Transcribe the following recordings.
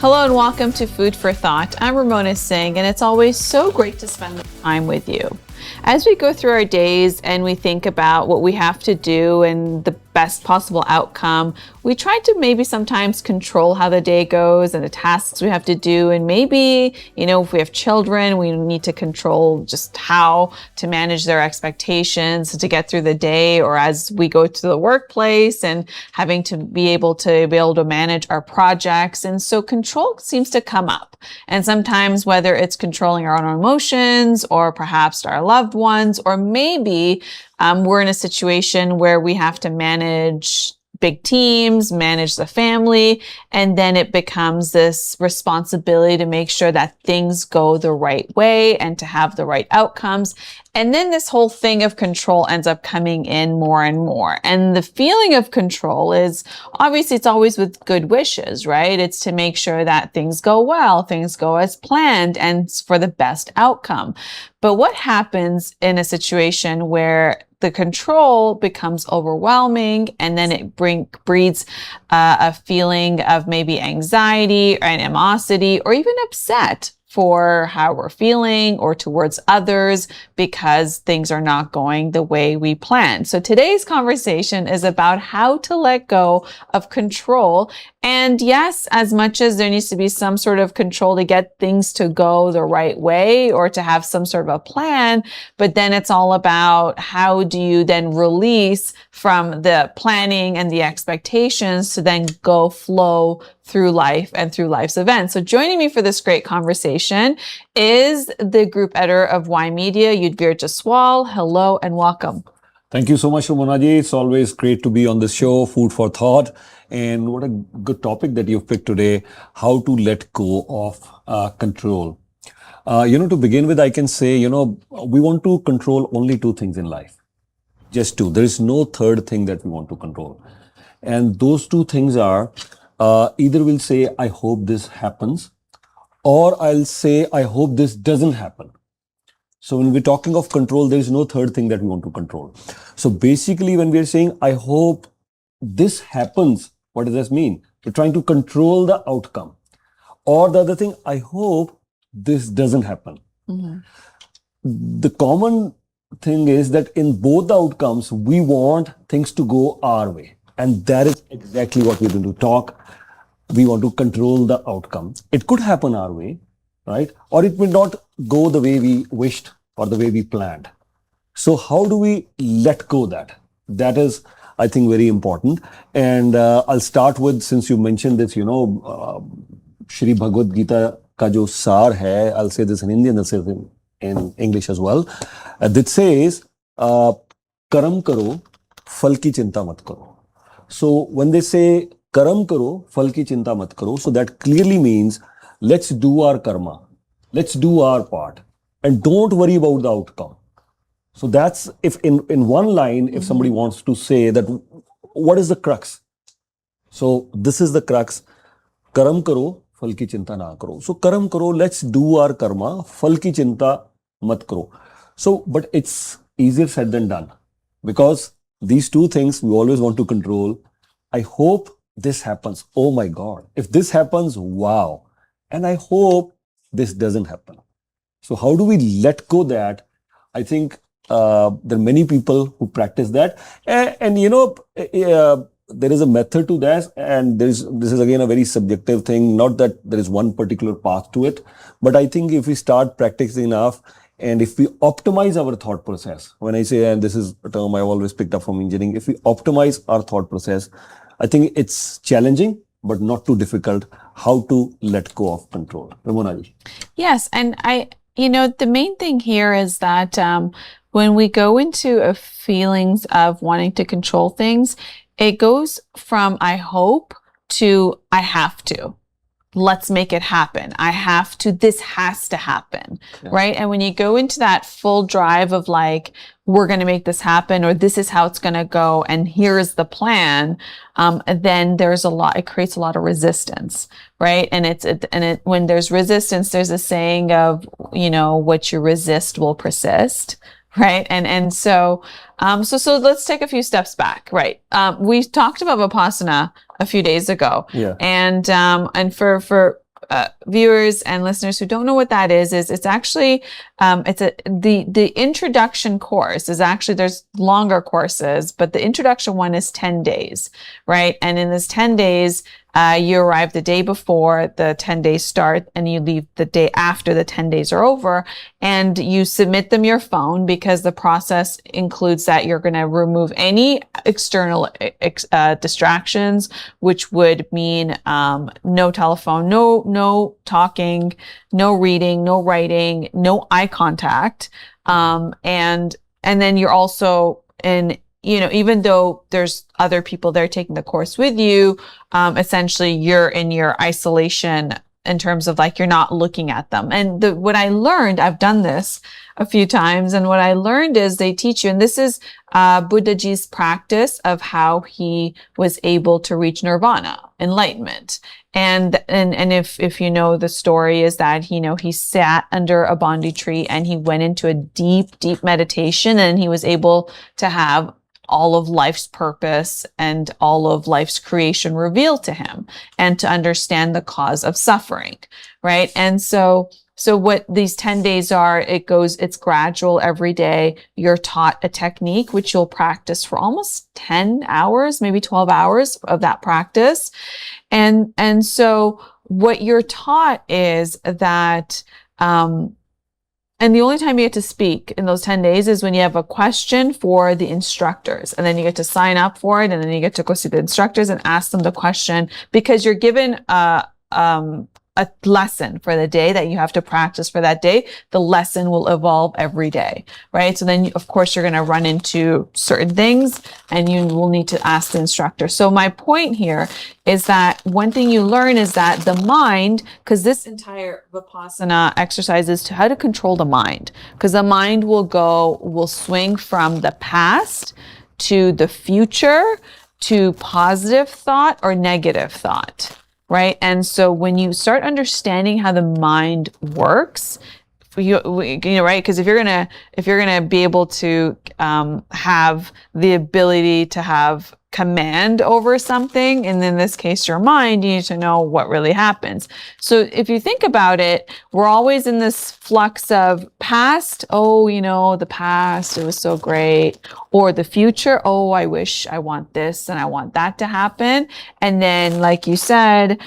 Hello and welcome to Food for Thought. I'm Ramona Singh, and it's always so great to spend the time with you. As we go through our days and we think about what we have to do and the best possible outcome, we try to maybe sometimes control how the day goes and the tasks we have to do. And maybe, if we have children, we need to control just how to manage their expectations to get through the day, or as we go to the workplace and having to be able to manage our projects. And so control seems to come up. And sometimes whether it's controlling our own emotions or perhaps our loved ones, or maybe we're in a situation where we have to manage big teams, manage the family, and then it becomes this responsibility to make sure that things go the right way and to have the right outcomes. And then this whole thing of control ends up coming in more and more. And the feeling of control is, obviously, it's always with good wishes, right? It's to make sure that things go well, things go as planned, and for the best outcome. But what happens in a situation where the control becomes overwhelming, and then it breeds a feeling of maybe anxiety or animosity or even upset for how we're feeling or towards others because things are not going the way we planned. So today's conversation is about how to let go of control. And yes, as much as there needs to be some sort of control to get things to go the right way or to have some sort of a plan, but then it's all about how do you then release from the planning and the expectations to then go flow through life and through life's events. So joining me for this great conversation is the group editor of Y Media, Yudhvir. Hello and welcome. Thank you so much, Ramona ji. It's always great to be on this show, Food for Thought. And what a good topic that you've picked today, how to let go of control. To begin with, I can say, we want to control only two things in life. Just two. There is no third thing that we want to control. And those two things are, either we'll say, I hope this happens, or I'll say, I hope this doesn't happen. So when we're talking of control, there is no third thing that we want to control. So basically, when we're saying, I hope this happens, what does this mean? We're trying to control the outcome. Or the other thing, I hope this doesn't happen. Mm-hmm. The common thing is that in both the outcomes, we want things to go our way. And that is exactly what we're going to talk. We want to control the outcome. It could happen our way, right? Or it may not go the way we wished or the way we planned. So how do we let go that? That is, I think, very important. And I'll start with, since you mentioned this, Shri Bhagavad Gita ka jo saar hai, I'll say this in Hindi and I'll say this in English as well. That says, karam karo, phal ki chinta mat karo. So when they say karam karo, phal ki chinta mat karo, so that clearly means let's do our karma. Let's do our part and don't worry about the outcome. So that's, if in one line, if somebody wants to say that, what is the crux? So this is the crux. Karam karo, phal ki chinta na karo. So karam karo, let's do our karma. Phal ki chinta mat karo. So, but it's easier said than done, because these two things we always want to control. I hope this happens. Oh my God. If this happens, wow. And I hope this doesn't happen. So how do we let go that? I think there are many people who practice that. And there is a method to that. And this is again a very subjective thing. Not that there is one particular path to it. But I think if we start practicing enough, and if we optimize our thought process, when I say, and this is a term I've always picked up from engineering, if we optimize our thought process, I think it's challenging, but not too difficult, how to let go of control. Ramona ji. Yes. And the main thing here is that when we go into feelings of wanting to control things, it goes from I hope to I have to. Let's make it happen. I have to, this has to happen, right? And when you go into that full drive of like, we're going to make this happen, or this is how it's going to go, and here's the plan, then it creates a lot of resistance, right? And when there's resistance, there's a saying of, what you resist will persist. Right. So let's take a few steps back. Right. We talked about Vipassana a few days ago. Yeah. And for viewers and listeners who don't know what that is it's actually the introduction course is actually, there's longer courses, but the introduction one is 10 days, right? And in this 10 days, you arrive the day before the 10 days start, and you leave the day after the 10 days are over, and you submit them your phone, because the process includes that you're going to remove any external distractions, which would mean no telephone, no talking, no reading, no writing, no eye contact, and then you're also in, even though there's other people there taking the course with you, essentially you're in your isolation in terms of like, you're not looking at them. And what I learned, I've done this a few times, and what I learned is they teach you, and this is Buddhaji's practice of how he was able to reach nirvana, enlightenment. And if you know the story, is that, he sat under a bondi tree and he went into a deep, deep meditation, and he was able to have all of life's purpose and all of life's creation revealed to him, and to understand the cause of suffering, right? And so what these 10 days are, it's gradual every day. You're taught a technique, which you'll practice for almost 10 hours, maybe 12 hours of that practice. And so what you're taught is that, and the only time you get to speak in those 10 days is when you have a question for the instructors, and then you get to sign up for it, and then you get to go see the instructors and ask them the question, because you're given a lesson for the day that you have to practice for that day. The lesson will evolve every day, right? So then, of course, you're going to run into certain things, and you will need to ask the instructor. So my point here is that one thing you learn is that the mind, because this entire Vipassana exercise is to how to control the mind, because the mind will swing from the past to the future, to positive thought or negative thought. Right. And so when you start understanding how the mind works, right? Because if you're gonna be able to have the ability to have command over something, and in this case your mind, you need to know what really happens. So if you think about it, we're always in this flux of past, the past, it was so great, or the future, I wish, I want this and I want that to happen. And then, like you said,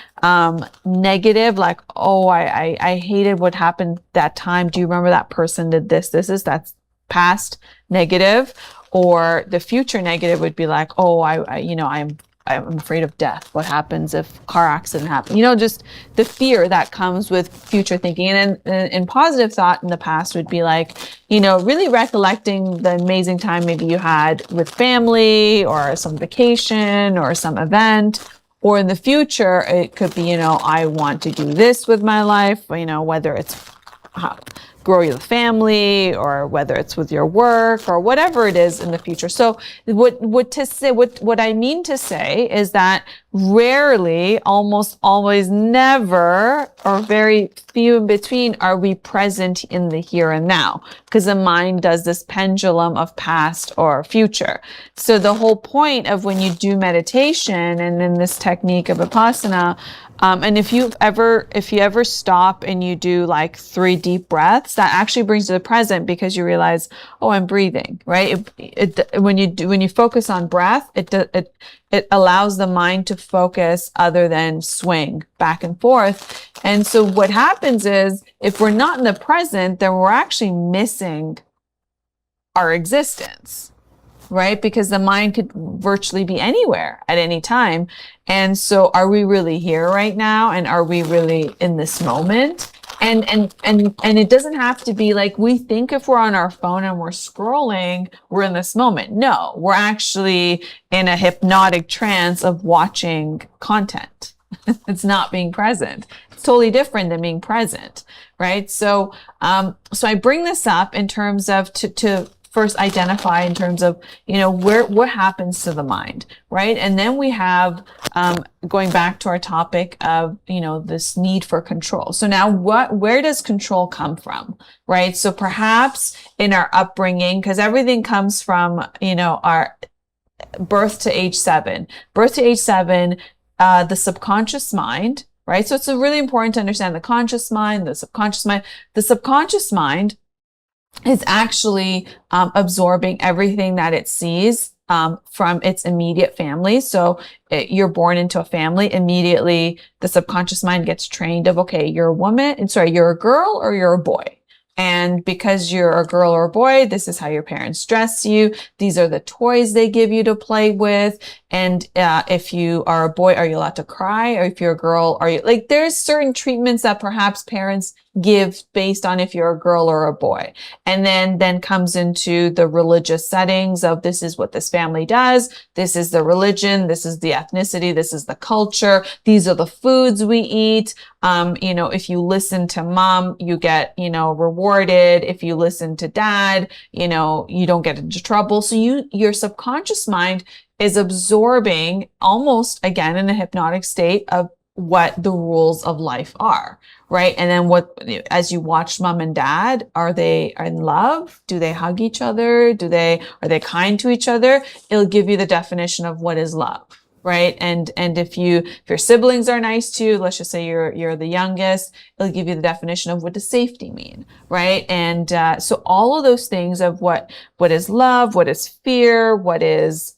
negative, like, I hated what happened that time. Do you remember that person did this? That's past negative. Or the future negative would be like, I'm afraid of death. What happens if car accident happens? Just the fear that comes with future thinking. And then in positive thought in the past would be like, really recollecting the amazing time maybe you had with family, or some vacation, or some event. Or in the future, it could be, I want to do this with my life, whether it's grow your family, or whether it's with your work, or whatever it is in the future. So what I mean to say is that rarely, almost always, never, or very few in between, are we present in the here and now, because the mind does this pendulum of past or future. So the whole point of when you do meditation, and in this technique of Vipassana, and if you ever stop and you do like 3 deep breaths, that actually brings you to the present, because you realize, I'm breathing, right? When you focus on breath, it allows the mind to focus other than swing back and forth. And so what happens is, if we're not in the present, then we're actually missing our existence. Right? Because the mind could virtually be anywhere at any time. And so are we really here right now? And are we really in this moment? And it doesn't have to be like, we think if we're on our phone and we're scrolling, we're in this moment. No, we're actually in a hypnotic trance of watching content. It's not being present. It's totally different than being present. Right? So I bring this up in terms of to first identify in terms of, what happens to the mind, right? And then we have, going back to our topic of, this need for control. So now where does control come from, right? So perhaps in our upbringing, because everything comes from, our birth to age 7. Birth to age 7, the subconscious mind, right? So it's really important to understand the conscious mind, the subconscious mind. The subconscious mind is actually absorbing everything that it sees from its immediate family. So you're born into a family, immediately the subconscious mind gets trained of, okay, you're a woman, you're a girl or you're a boy. And because you're a girl or a boy, this is how your parents dress you. These are the toys they give you to play with. And if you are a boy, are you allowed to cry? Or if you're a girl, are you like, there's certain treatments that perhaps parents give based on if you're a girl or a boy. And then comes into the religious settings of this is what this family does. This is the religion. This is the ethnicity. This is the culture. These are the foods we eat. If you listen to mom, you get, rewarded. If you listen to dad, you don't get into trouble. So your subconscious mind is absorbing almost again in a hypnotic state of what the rules of life are, right? And then as you watch mom and dad, are they in love? Do they hug each other? Are they kind to each other? It'll give you the definition of what is love. Right. And if your siblings are nice to you, let's just say you're the youngest, it'll give you the definition of what does safety mean. Right. And, so all of those things of what is love, what is fear, what is,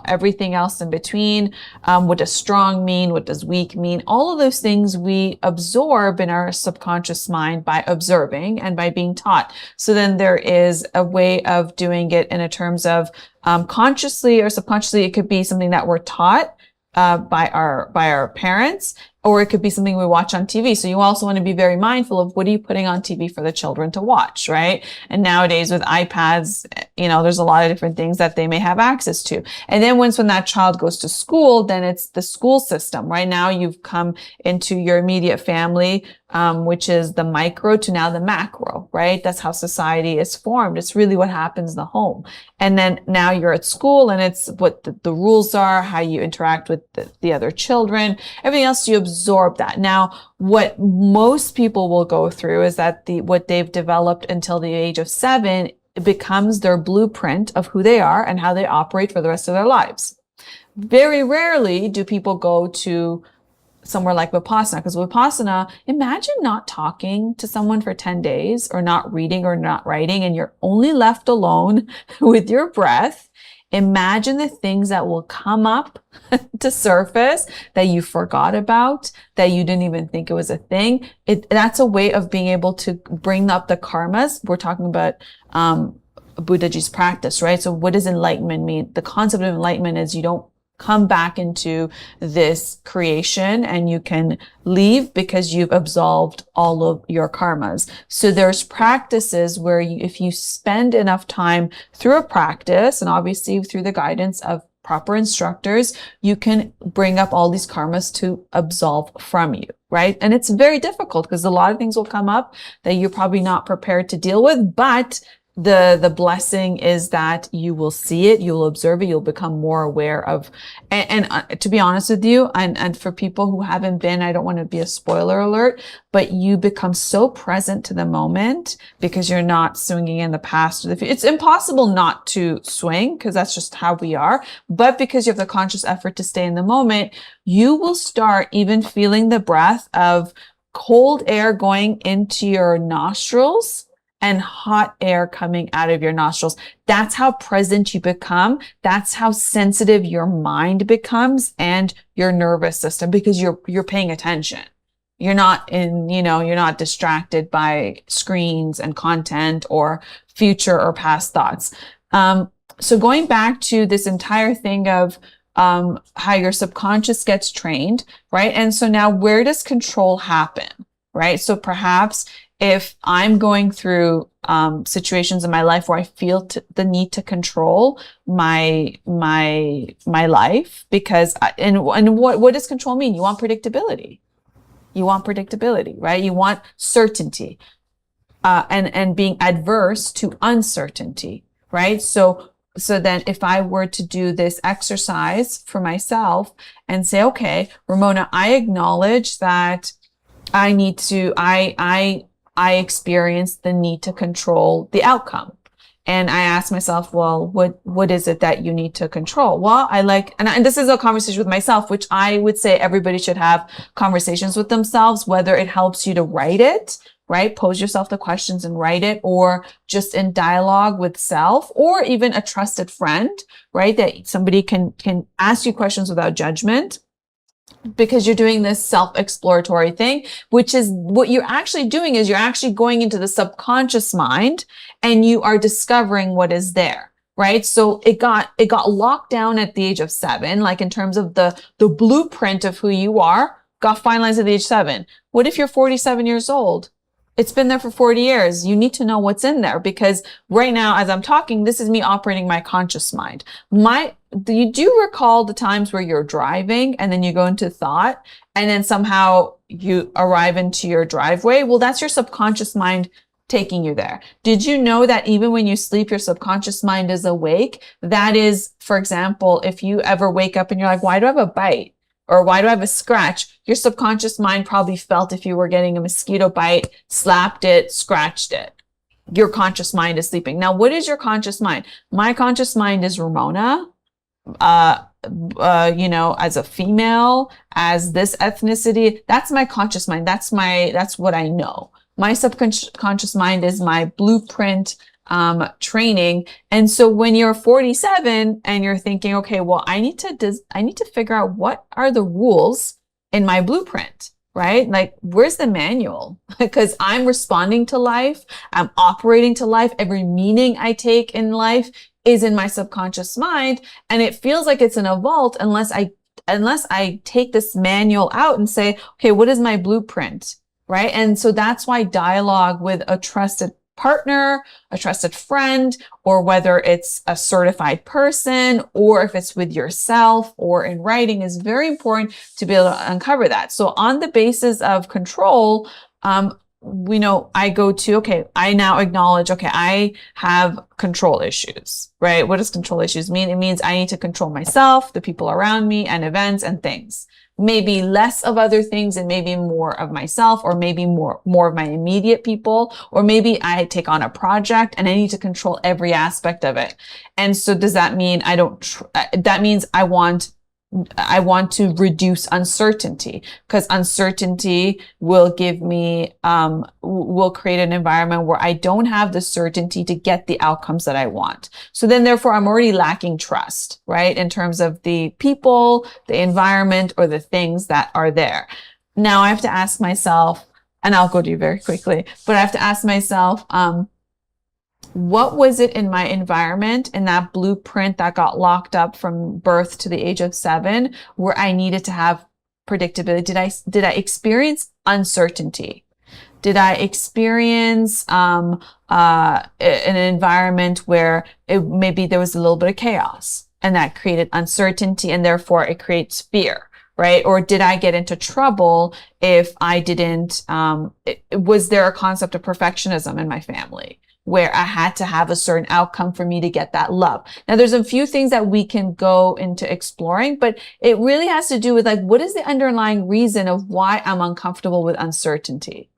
everything else in between. What does strong mean? What does weak mean? All of those things we absorb in our subconscious mind by observing and by being taught. So then there is a way of doing it in a terms of consciously or subconsciously. It could be something that we're taught by our parents, or it could be something we watch on TV. So you also want to be very mindful of what are you putting on TV for the children to watch, right? And nowadays with iPads, there's a lot of different things that they may have access to. And then when that child goes to school, then it's the school system. Right now you've come into your immediate family, which is the micro to now the macro, right? That's how society is formed. It's really what happens in the home. And then now you're at school and it's what the rules are, how you interact with the other children, everything else, you absorb that. Now, what most people will go through is that what they've developed until the age of 7, it becomes their blueprint of who they are and how they operate for the rest of their lives. Very rarely do people go to somewhere like Vipassana, because Vipassana, imagine not talking to someone for 10 days or not reading or not writing, and you're only left alone with your breath. Imagine the things that will come up to surface that you forgot about, that you didn't even think it was a thing. That's a way of being able to bring up the karmas. We're talking about Buddhaji's practice, right? So what does enlightenment mean? The concept of enlightenment is you don't come back into this creation and you can leave because you've absolved all of your karmas. So there's practices where if you spend enough time through a practice, and obviously through the guidance of proper instructors, you can bring up all these karmas to absolve from you, right? And it's very difficult because a lot of things will come up that you're probably not prepared to deal with, but the blessing is that you will see it, you'll observe it, you'll become more aware of, and to be honest with you, and for people who haven't been, I don't want to be a spoiler alert, but you become so present to the moment because you're not swinging in the past or the future. It's impossible not to swing because that's just how we are. But because you have the conscious effort to stay in the moment, you will start even feeling the breath of cold air going into your nostrils and hot air coming out of your nostrils. That's how present you become. That's how sensitive your mind becomes and your nervous system, because you're paying attention. You're not you're not distracted by screens and content or future or past thoughts. So going back to this entire thing of how your subconscious gets trained, right? And so now where does control happen, right? So perhaps if I'm going through situations in my life where I feel the need to control my life, because and what does control mean? You want predictability. You want predictability, right? You want certainty, and being adverse to uncertainty, right? So then if I were to do this exercise for myself and say, okay, Ramona, I acknowledge that I experience the need to control the outcome. And I ask myself, well, what is it that you need to control? Well, and this is a conversation with myself, which I would say everybody should have conversations with themselves, whether it helps you to write it, right? Pose yourself the questions and write it, or just in dialogue with self, or even a trusted friend, right? That somebody can ask you questions without judgment, because you're doing this self-exploratory thing, which is what you're actually doing is you're actually going into the subconscious mind and you are discovering what is there. Right. So it got locked down at the age of 7, like in terms of the blueprint of who you are, got finalized at the age 7. What if you're 47 years old? It's been there for 40 years. You need to know what's in there, because right now, as I'm talking, this is me operating my conscious mind. Do you recall the times where you're driving and then you go into thought and then somehow you arrive into your driveway? Well, that's your subconscious mind taking you there. Did you know that even when you sleep, your subconscious mind is awake? That is, for example, if you ever wake up and you're like, why do I have a bite? Or why do I have a scratch? Your subconscious mind probably felt if you were getting a mosquito bite, slapped it, scratched it. Your conscious mind is sleeping. Now, what is your conscious mind? My conscious mind is Ramona, as a female, as this ethnicity. That's my conscious mind. That's what I know. My subconscious mind is my blueprint, training. And so when you're 47 and you're thinking, okay, well, I need to figure out what are the rules in my blueprint, right? Like, where's the manual? Because I'm responding to life. I'm operating to life. Every meaning I take in life is in my subconscious mind. And it feels like it's in a vault unless I take this manual out and say, okay, what is my blueprint? Right? And so that's why dialogue with a trusted partner, a trusted friend, or whether it's a certified person, or if it's with yourself or in writing, is very important to be able to uncover that. So on the basis of control, I go to, okay, I now acknowledge, okay, I have control issues, right? What does control issues mean? It means I need to control myself, the people around me, and events and things. Maybe less of other things and maybe more of myself, or maybe more of my immediate people, or maybe I take on a project and I need to control every aspect of it. And so does that mean that means I want to reduce uncertainty, because uncertainty will give me, will create an environment where I don't have the certainty to get the outcomes that I want. So then therefore I'm already lacking trust, right? In terms of the people, the environment, or the things that are there. Now I have to ask myself, and I'll go to you very quickly, but I have to ask myself, what was it in my environment, in that blueprint that got locked up from birth to the age of 7, where I needed to have predictability? Did I experience uncertainty? Did I experience an environment where maybe there was a little bit of chaos, and that created uncertainty, and therefore it creates fear? Right? Or did I get into trouble if I didn't, was there a concept of perfectionism in my family, where I had to have a certain outcome for me to get that love? Now, there's a few things that we can go into exploring, but it really has to do with, like, what is the underlying reason of why I'm uncomfortable with uncertainty,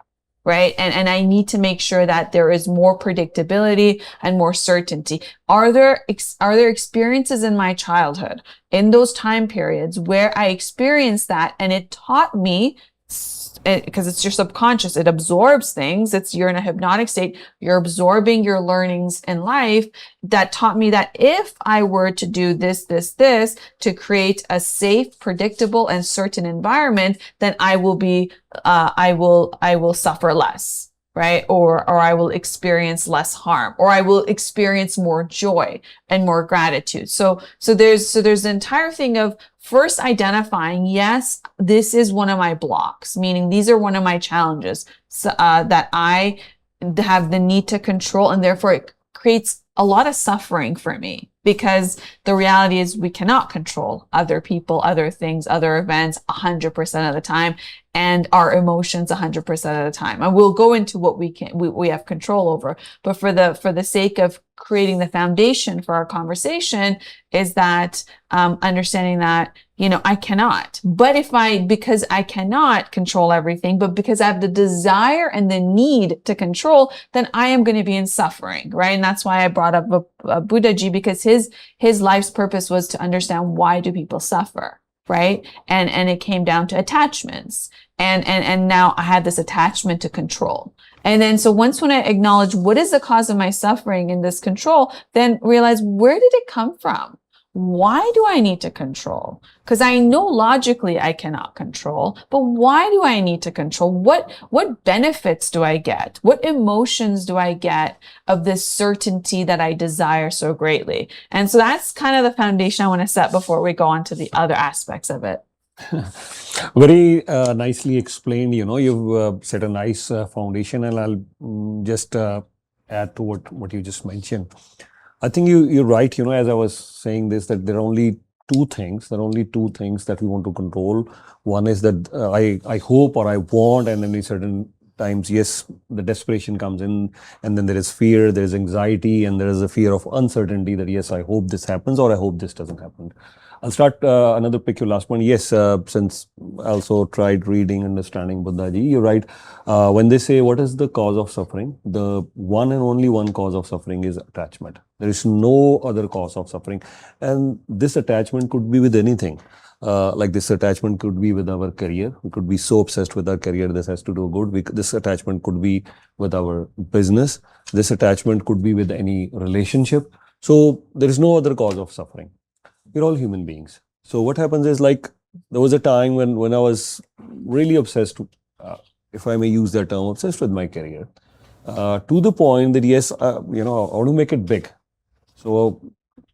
right? And I need to make sure that there is more predictability and more certainty. Are there experiences in my childhood, in those time periods, where I experienced that and it taught me, because it's your subconscious, it absorbs things. You're in a hypnotic state. You're absorbing your learnings in life, that taught me that if I were to do this to create a safe, predictable, and certain environment, then I will suffer less, right? Or I will experience less harm, or I will experience more joy and more gratitude. So there's the entire thing of first identifying, yes, this is one of my blocks, meaning these are one of my challenges, that I have the need to control, and therefore it creates a lot of suffering for me, because the reality is we cannot control other people, other things, other events 100% of the time. and our emotions 100% of the time. And we'll go into what we have control over. But for the sake of creating the foundation for our conversation is that understanding that, I cannot. But because I cannot control everything, but because I have the desire and the need to control, then I am going to be in suffering, right? And that's why I brought up Buddhaji, because his life's purpose was to understand, why do people suffer, right? And it came down to attachments. And now I had this attachment to control. And then, so when I acknowledge what is the cause of my suffering in this control, then realize, where did it come from? Why do I need to control? Because I know logically I cannot control, but why do I need to control? What benefits do I get? What emotions do I get of this certainty that I desire so greatly? And so that's kind of the foundation I want to set before we go on to the other aspects of it. Very nicely explained. You've set a nice foundation, and I'll just add to what you just mentioned. I think you're right. As I was saying this, that there are only two things. There are only two things that we want to control. One is that I hope or I want, and then certain times, yes, the desperation comes in, and then there is fear, there is anxiety, and there is a fear of uncertainty that, yes, I hope this happens or I hope this doesn't happen. I'll start pick your last one. Yes, since I also tried reading, understanding Buddhaji, you're right. When they say what is the cause of suffering, the one and only one cause of suffering is attachment. There is no other cause of suffering. And this attachment could be with anything. Like this attachment could be with our career. We could be so obsessed with our career, this has to do good. This attachment could be with our business. This attachment could be with any relationship. So there is no other cause of suffering. We're all human beings. So what happens is, like, there was a time when I was really obsessed, if I may use that term, obsessed with my career, to the point that, yes, I want to make it big. So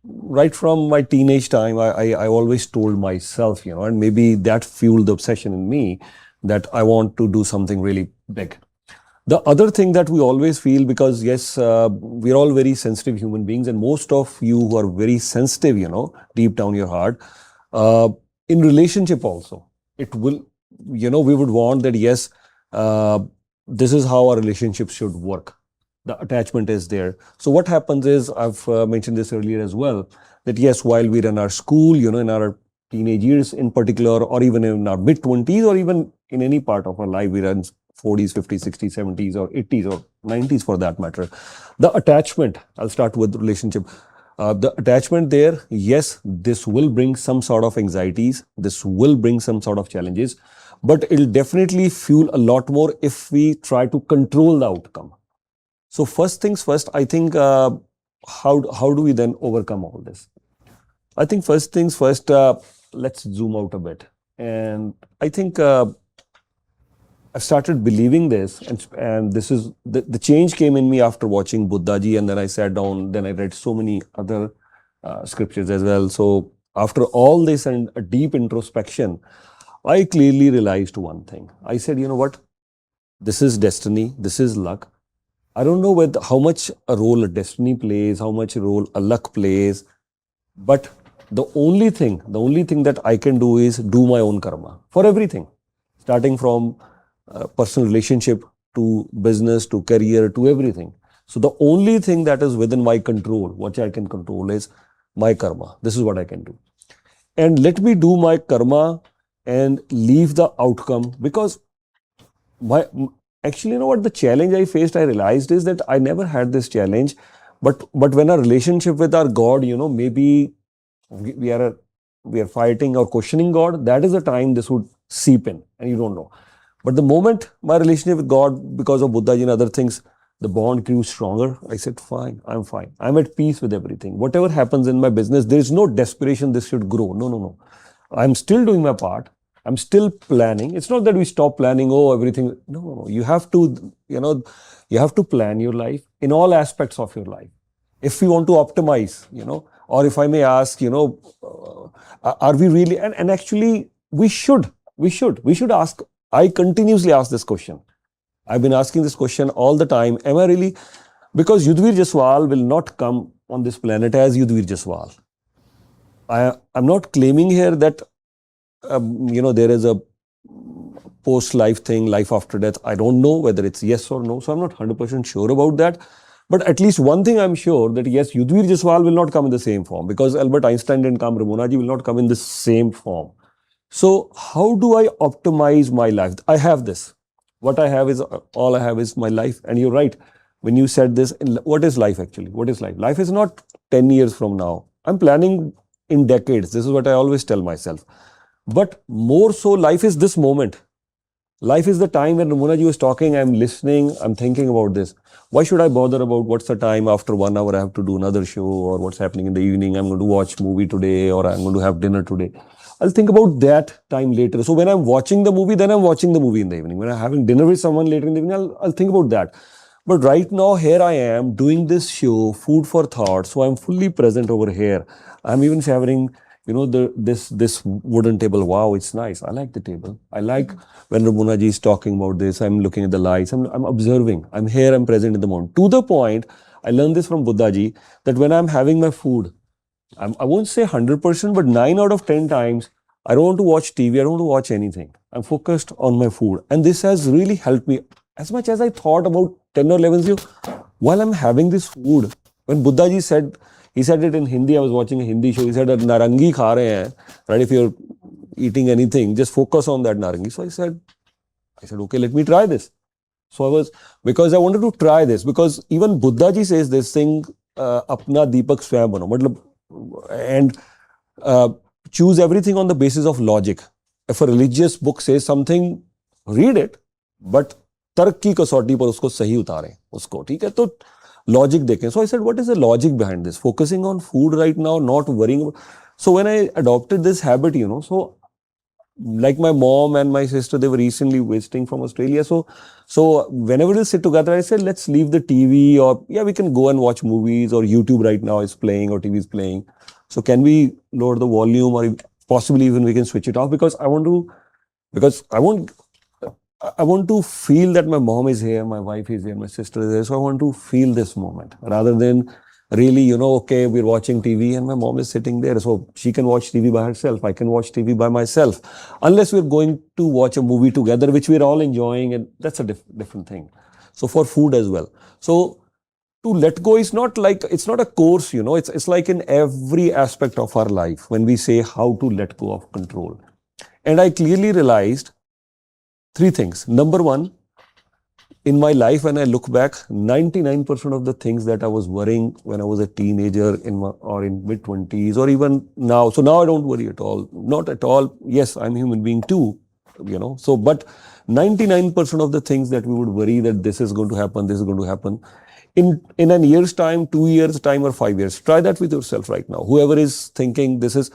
right from my teenage time, I always told myself, and maybe that fueled the obsession in me, that I want to do something really big. The other thing that we always feel, because yes, we're all very sensitive human beings, and most of you who are very sensitive, deep down your heart, in relationship also, it will, we would want that, yes, this is how our relationship should work. The attachment is there. So what happens is, I've mentioned this earlier as well, that yes, while we're in our school, in our teenage years in particular, or even in our mid-20s, or even in any part of our life, we're in 40s, 50s, 60s, 70s, or 80s, or 90s for that matter. The attachment, I'll start with relationship. The attachment there, yes, this will bring some sort of anxieties. This will bring some sort of challenges, but it'll definitely fuel a lot more if we try to control the outcome. So first things first, I think, how do we then overcome all this? I think first things first, let's zoom out a bit. And I think I started believing this, and this is the change came in me after watching Buddhaji, and then I sat down, then I read so many other scriptures as well. So after all this and a deep introspection, I clearly realized one thing. I said, you know what? This is destiny. This is luck. I don't know how much a role a destiny plays, how much a role a luck plays, but the only thing that I can do is do my own karma for everything, starting from personal relationship to business to career to everything. So the only thing that is within my control, what I can control, is my karma. This is what I can do. And let me do my karma and leave the outcome, because actually, what the challenge I faced, I realized, is that I never had this challenge. But when our relationship with our God, maybe we are fighting or questioning God, that is the time this would seep in, and you don't know. But the moment my relationship with God, because of Buddhaji and other things, the bond grew stronger, I said, fine. I'm at peace with everything. Whatever happens in my business, there is no desperation this should grow. No. I'm still doing my part. I'm still planning. It's not that we stop planning, everything. No. You have to, you have to plan your life in all aspects of your life. If we want to optimize, or if I may ask, are we really, and actually we should ask. I continuously ask this question. I've been asking this question all the time. Am I really? Because Yudhvir Jaiswal will not come on this planet as Yudhvir Jaiswal. I'm not claiming here that, there is a post-life thing, life after death. I don't know whether it's yes or no. So I'm not 100% sure about that. But at least one thing I'm sure that yes, Yudhvir Jaiswal will not come in the same form because Albert Einstein didn't come, Ramona ji will not come in the same form. So how do I optimize my life? I have this. What I have is, all I have is my life. And you're right. When you said this, what is life actually? What is life? Life is not 10 years from now. I'm planning in decades. This is what I always tell myself. But more so, life is this moment. Life is the time when Ramona ji was talking, I'm listening, I'm thinking about this. Why should I bother about what's the time after 1 hour I have to do another show, or what's happening in the evening, I'm going to watch movie today, or I'm going to have dinner today. I'll think about that time later. So when I'm watching the movie, then I'm watching the movie in the evening. When I'm having dinner with someone later in the evening, I'll think about that. But right now, here I am doing this show, Food for Thought. So I'm fully present over here. I'm even savoring, this wooden table. Wow, it's nice. I like the table. I like when Ramona ji is talking about this. I'm looking at the lights. I'm observing. I'm here. I'm present in the moment. To the point, I learned this from Buddha ji that when I'm having my food, I won't say 100%, but 9 out of 10 times, I don't want to watch TV. I don't want to watch anything. I'm focused on my food. And this has really helped me. As much as I thought about 10 or 11 years, while I'm having this food, when Buddha ji said, he said it in Hindi, I was watching a Hindi show, he said, narangi kha rahe hain, right? If you're eating anything, just focus on that narangi. So I said, okay, let me try this. So because I wanted to try this, because even Buddha ji says this thing, apna deepak swayam bano, and choose everything on the basis of logic. If a religious book says something, read it, but तर्क की कसौटी पर उसको सही उतारें उसको, ठीक है, तो लॉजिक देखें. So I said, what is the logic behind this? Focusing on food right now, not worrying about. So when I adopted this habit, so like my mom and my sister, they were recently visiting from Australia. So whenever we sit together, I said, let's leave the TV, or yeah, we can go and watch movies, or YouTube right now is playing, or TV is playing. So can we lower the volume, or possibly even we can switch it off, because I want to feel that my mom is here, my wife is here, my sister is here. So I want to feel this moment rather than really, okay, we're watching TV and my mom is sitting there. So she can watch TV by herself. I can watch TV by myself. Unless we're going to watch a movie together, which we're all enjoying, and that's a different thing. So for food as well. So to let go is not like, it's not a course, it's like in every aspect of our life when we say how to let go of control. And I clearly realized 3 things. Number 1, in my life, when I look back, 99% of the things that I was worrying when I was a teenager or in mid-20s, or even now. So now I don't worry at all. Not at all. Yes, I'm a human being too, So, but 99% of the things that we would worry that this is going to happen, this is going to happen. In a year's time, 2 years' time, or 5 years, try that with yourself right now. Whoever is thinking this is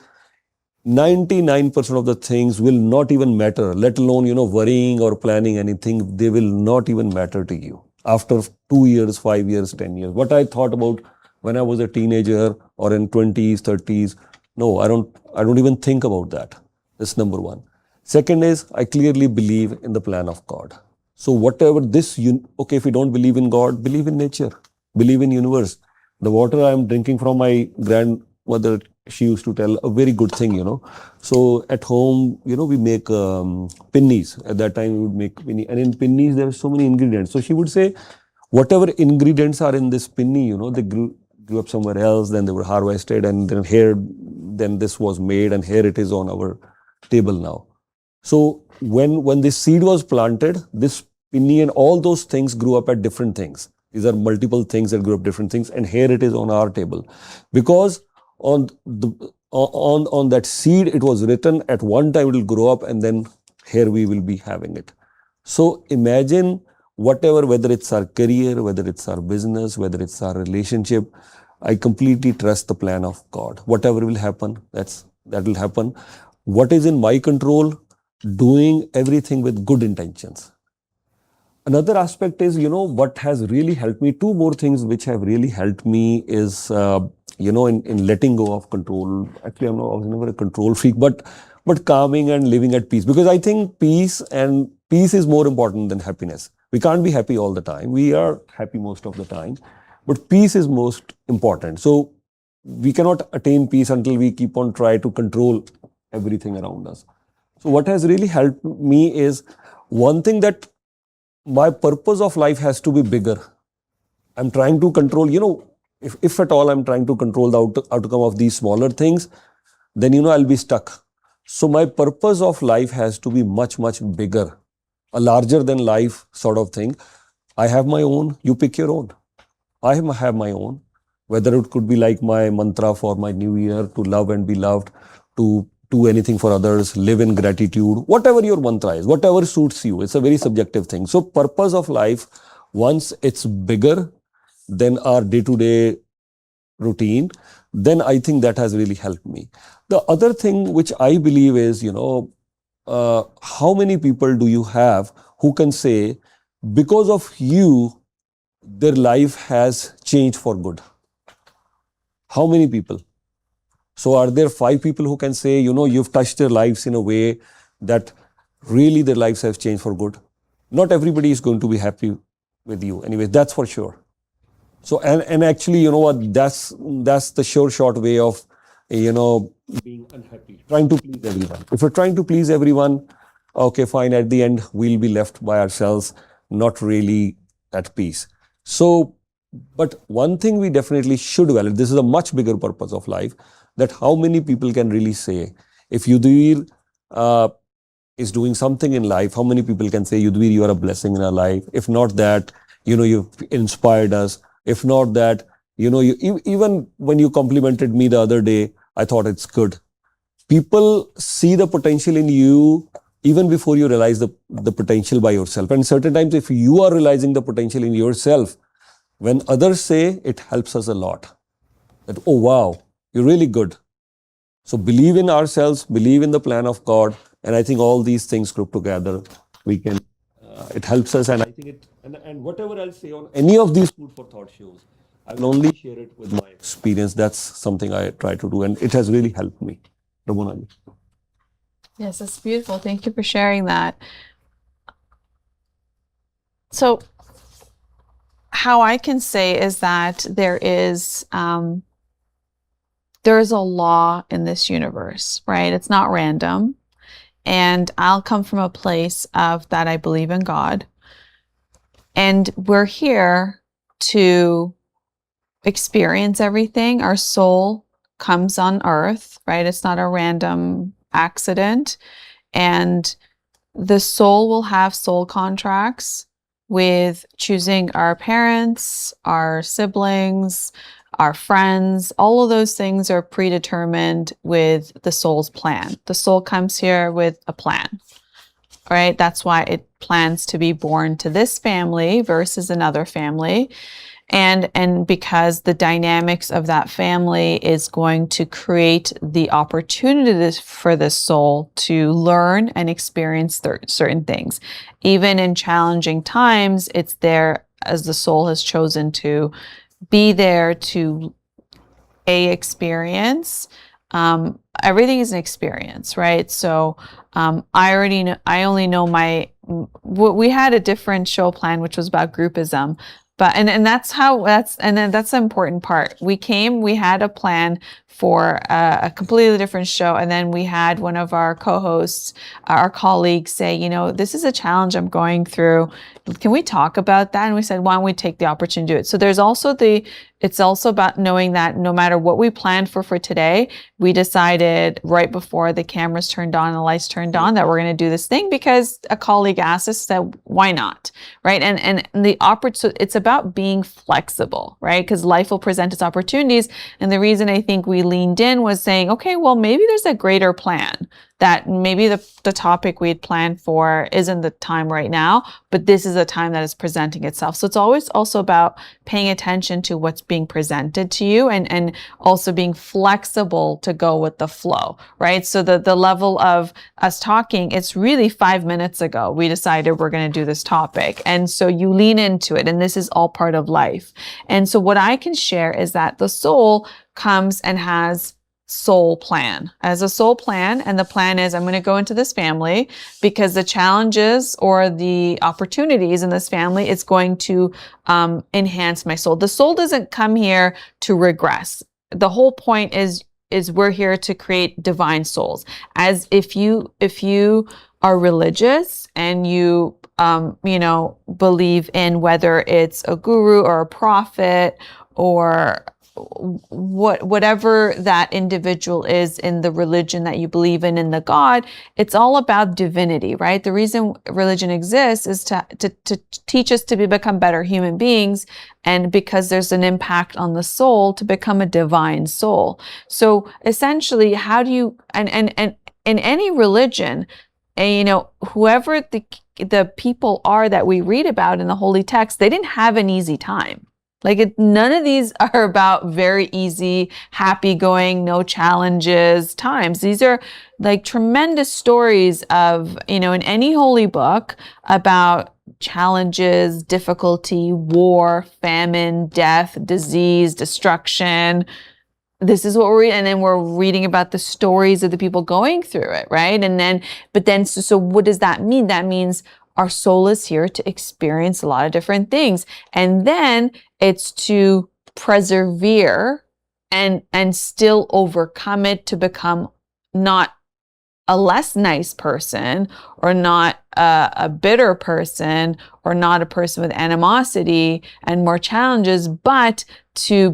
99% of the things will not even matter, let alone, worrying or planning anything. They will not even matter to you after 2 years, 5 years, 10 years. What I thought about when I was a teenager or in 20s, 30s, no, I don't even think about that. That's number 1. Second is, I clearly believe in the plan of God. So whatever this, if you don't believe in God, believe in nature, believe in universe. The water I am drinking from my grandmother, she used to tell a very good thing, So at home, we make pinnies. At that time, we would make pinnies. And in pinnies, there are so many ingredients. So she would say, whatever ingredients are in this pinny, they grew up somewhere else, then they were harvested, and then this was made, and here it is on our table now. So when this seed was planted, this pinny and all those things grew up at different things. These are multiple things that grew up different things, and here it is on our table. Because on that seed, it was written at one time it will grow up, and then here we will be having it. So imagine whatever, whether it's our career, whether it's our business, whether it's our relationship, I completely trust the plan of God. Whatever will happen, that will happen. What is in my control? Doing everything with good intentions. Another aspect is, what has really helped me, 2 more things which have really helped me is, in letting go of control. Actually, I was never a control freak, but calming and living at peace. Because I think peace is more important than happiness. We can't be happy all the time. We are happy most of the time, but peace is most important. So we cannot attain peace until we keep on trying to control everything around us. So what has really helped me is, one thing that my purpose of life has to be bigger. I'm trying to control, if at all I'm trying to control the outcome of these smaller things, then, I'll be stuck. So my purpose of life has to be much, much bigger, a larger than life sort of thing. I have my own, you pick your own. I have my own, whether it could be like my mantra for my new year, to love and be loved, to do anything for others, live in gratitude, whatever your mantra is, whatever suits you. It's a very subjective thing. So purpose of life, once it's bigger than our day-to-day routine, then I think that has really helped me. The other thing which I believe is, how many people do you have who can say, because of you, their life has changed for good? How many people? So are there 5 people who can say, you've touched their lives in a way that really their lives have changed for good? Not everybody is going to be happy with you. Anyway, that's for sure. So, and actually, you know what, that's the short way of, being unhappy, trying to please everyone. If we're trying to please everyone, okay, fine, at the end, we'll be left by ourselves, not really at peace. So, but one thing we definitely should validate, this is a much bigger purpose of life, that how many people can really say, if Yudhvir is doing something in life, how many people can say, Yudhvir, you are a blessing in our life? If not that, you've inspired us. If not that, even when you complimented me the other day, I thought it's good. People see the potential in you even before you realize the potential by yourself. And certain times, if you are realizing the potential in yourself, when others say, it helps us a lot. That, oh, wow, you're really good. So believe in ourselves, believe in the plan of God. And I think all these things group together, we can, it helps us. And I think and whatever I'll say on any of these food for thought shows, I will only share it with my experience. That's something I try to do. And it has really helped me. Ramona. Yes, that's beautiful. Thank you for sharing that. So how I can say is that there is a law in this universe, right? It's not random. And I'll come from a place of that I believe in God. And we're here to experience everything. Our soul comes on earth, right? It's not a random accident. And the soul will have soul contracts with choosing our parents, our siblings, our friends. All of those things are predetermined with the soul's plan. The soul comes here with a plan, right? That's why it plans to be born to this family versus another family. And because the dynamics of that family is going to create the opportunity for the soul to learn and experience certain things. Even in challenging times, it's there as the soul has chosen to be there to experience. Everything is an experience, right? So I only know we had a different show plan, which was about groupism. But and that's the important part. We had a plan for a completely different show, and then we had one of our co-hosts, our colleagues, say, this is a challenge I'm going through. Can we talk about that? And we said, why don't we take the opportunity to do it? So it's also about knowing that no matter what we planned for today, we decided right before the cameras turned on and the lights turned on that we're going to do this thing because a colleague asked us, said, why not? Right? And so it's about being flexible, right? Because life will present its opportunities. And the reason I think we leaned in was saying, okay, well, maybe there's a greater plan, that maybe the topic we had planned for isn't the time right now, but this is a time that is presenting itself. So it's always also about paying attention to what's being presented to you and also being flexible to go with the flow, right? So the level of us talking, it's really 5 minutes ago we decided we're going to do this topic. And so you lean into it, and this is all part of life. And so what I can share is that the soul comes and has soul plan, as a soul plan. And the plan is, I'm going to go into this family because the challenges or the opportunities in this family, it's going to enhance my soul. The soul doesn't come here to regress. The whole point is is we're here to create divine souls. As if you are religious and you believe in whether it's a guru or a prophet or whatever that individual is in the religion that you believe in the God, it's all about divinity, right? The reason religion exists is to teach us to become better human beings, and because there's an impact on the soul to become a divine soul. So essentially, how do you, and in any religion, and whoever the people are that we read about in the holy text, they didn't have an easy time. Like none of these are about very easy, happy-going, no challenges times. These are like tremendous stories of, in any holy book about challenges, difficulty, war, famine, death, disease, destruction. This is what we're reading, and then we're reading about the stories of the people going through it, right? So what does that mean? That means our soul is here to experience a lot of different things. And then it's to persevere and still overcome it to become not a less nice person, or not a bitter person, or not a person with animosity and more challenges, but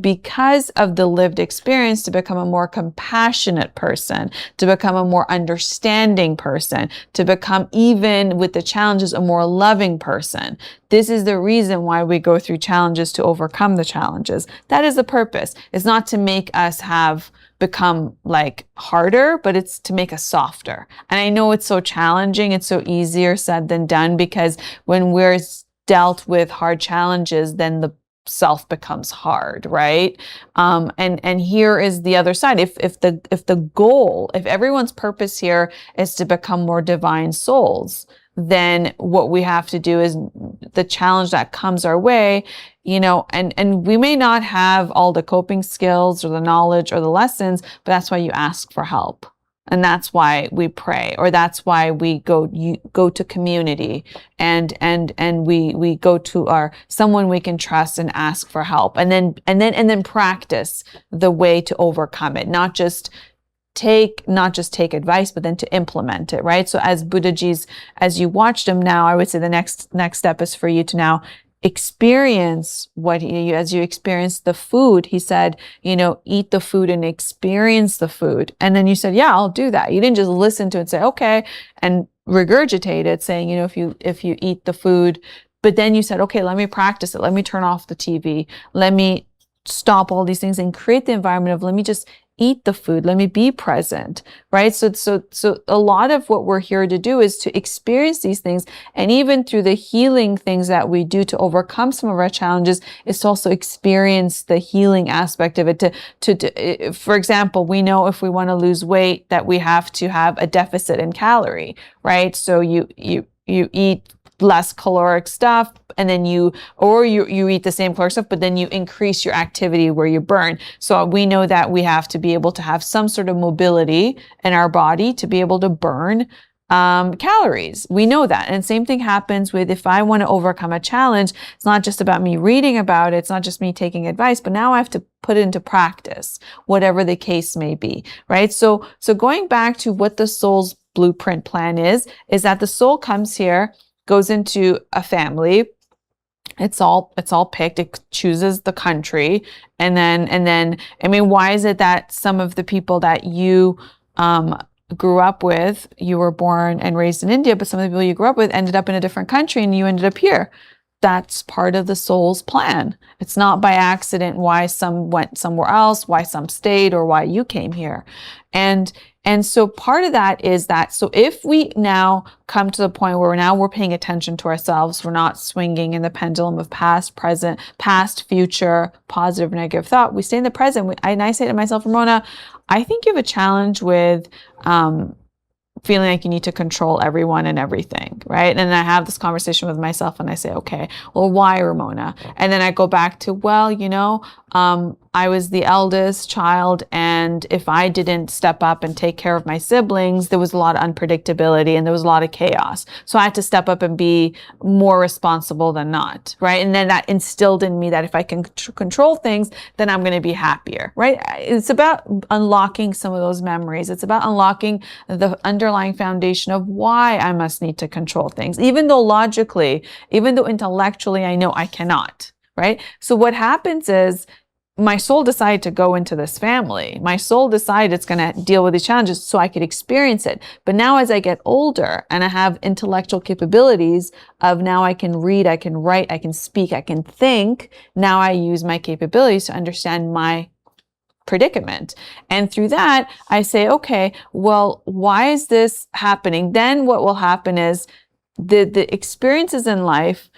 because of the lived experience, to become a more compassionate person, to become a more understanding person, to become, even with the challenges, a more loving person. This is the reason why we go through challenges, to overcome the challenges. That is the purpose. It's not to make us become like harder, but it's to make us softer. And I know it's so challenging. It's so easier said than done, because when we're dealt with hard challenges, then the self becomes hard, right? And here is the other side. If the goal, if everyone's purpose here is to become more divine souls, then what we have to do is the challenge that comes our way, and we may not have all the coping skills or the knowledge or the lessons, but that's why you ask for help. And that's why we pray, or that's why we go to community and we go to someone we can trust and ask for help, and then practice the way to overcome it. Not just take advice, but then to implement it, right? So as Buddhaji's, as you watched him now, I would say the next step is for you to now experience as you experience the food. He said, eat the food and experience the food. And then you said, yeah, I'll do that. You didn't just listen to it and say, okay, and regurgitate it, saying, if you eat the food, but then you said, okay, let me practice it. Let me turn off the TV. Let me stop all these things and create the environment of, let me just eat the food. Let me be present, right? So a lot of what we're here to do is to experience these things. And even through the healing things that we do to overcome some of our challenges, is to also experience the healing aspect of it. For example, we know if we want to lose weight that we have to have a deficit in calorie, right? So you eat less caloric stuff, and then you eat the same caloric stuff, but then you increase your activity where you burn. So we know that we have to be able to have some sort of mobility in our body to be able to burn calories. We know that. And same thing happens with, if I want to overcome a challenge, it's not just about me reading about it. It's not just me taking advice, but now I have to put it into practice, whatever the case may be, right? So going back to what the soul's blueprint plan is that the soul comes here, goes into a family. It's all picked. It chooses the country. And then, I mean, why is it that some of the people that you, grew up with, you were born and raised in India, but some of the people you grew up with ended up in a different country and you ended up here? That's part of the soul's plan. It's not by accident why some went somewhere else, why some stayed, or why you came here. And so part of that is that, so if we now come to the point where we're paying attention to ourselves, we're not swinging in the pendulum of past, present, past, future, positive, negative thought, we stay in the present. And I say to myself, Ramona, I think you have a challenge with feeling like you need to control everyone and everything, right? And I have this conversation with myself and I say, okay, well, why, Ramona? And then I go back to, well, I was the eldest child, and if I didn't step up and take care of my siblings, there was a lot of unpredictability and there was a lot of chaos. So I had to step up and be more responsible than not, right? And then that instilled in me that if I can control things, then I'm going to be happier, right? It's about unlocking some of those memories. It's about unlocking the underlying foundation of why I must need to control things, even though logically, even though intellectually, I know I cannot, right? So what happens is, my soul decided to go into this family. My soul decided it's going to deal with these challenges so I could experience it. But now as I get older and I have intellectual capabilities of now I can read, I can write, I can speak, I can think. Now I use my capabilities to understand my predicament. And through that, I say, okay, well, why is this happening? Then what will happen is the experiences in life,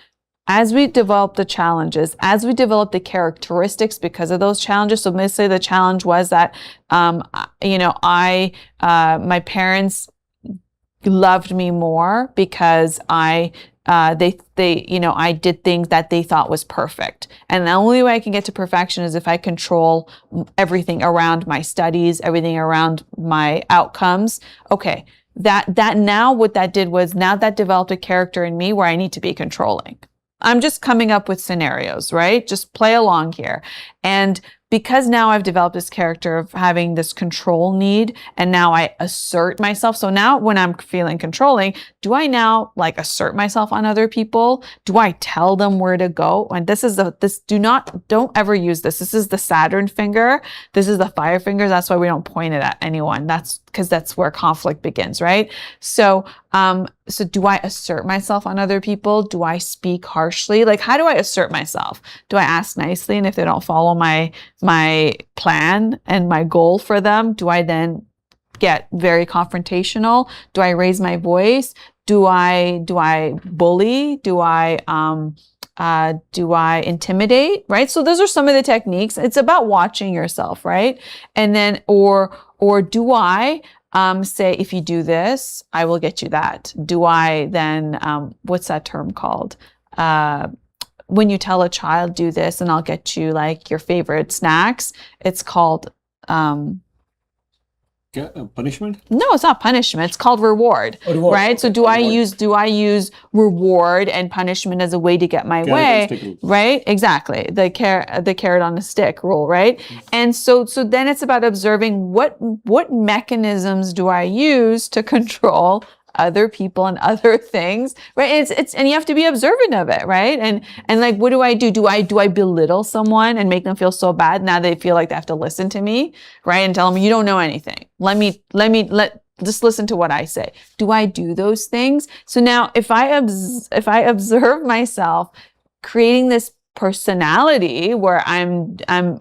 as we develop the challenges, as we develop the characteristics because of those challenges. So let's say the challenge was that, my parents loved me more because I did things that they thought was perfect. And the only way I can get to perfection is if I control everything around my studies, everything around my outcomes. Okay. That now what that did was now that developed a character in me where I need to be controlling. I'm just coming up with scenarios, right? Just play along here. And because now I've developed this character of having this control need, and now I assert myself. So now when I'm feeling controlling, do I now assert myself on other people? Do I tell them where to go? And don't ever use this. This is the Saturn finger. This is the fire fingers. That's why we don't point it at anyone. That's because that's where conflict begins, right? So do I assert myself on other people? Do I speak harshly? How do I assert myself? Do I ask nicely? And if they don't follow my plan and my goal for them, do I then get very confrontational? Do I raise my voice? Do I bully? Do I intimidate? Right? So those are some of the techniques. It's about watching yourself, right? And then, or do I say, if you do this, I will get you that? Do I then, what's that term called? When you tell a child, do this and I'll get you your favorite snacks, it's called, punishment? No, it's not punishment. It's called reward, right? So do I use reward and punishment as a way to get my way, right? Exactly. The carrot on a stick rule, right? Mm-hmm. And so then it's about observing what mechanisms do I use to control other people and other things, right? And you have to be observant of it, right? And what do I do? Do I belittle someone and make them feel so bad? Now they feel like they have to listen to me, right? And tell them, you don't know anything. Just listen to what I say. Do I do those things? So now if I observe myself creating this personality where I'm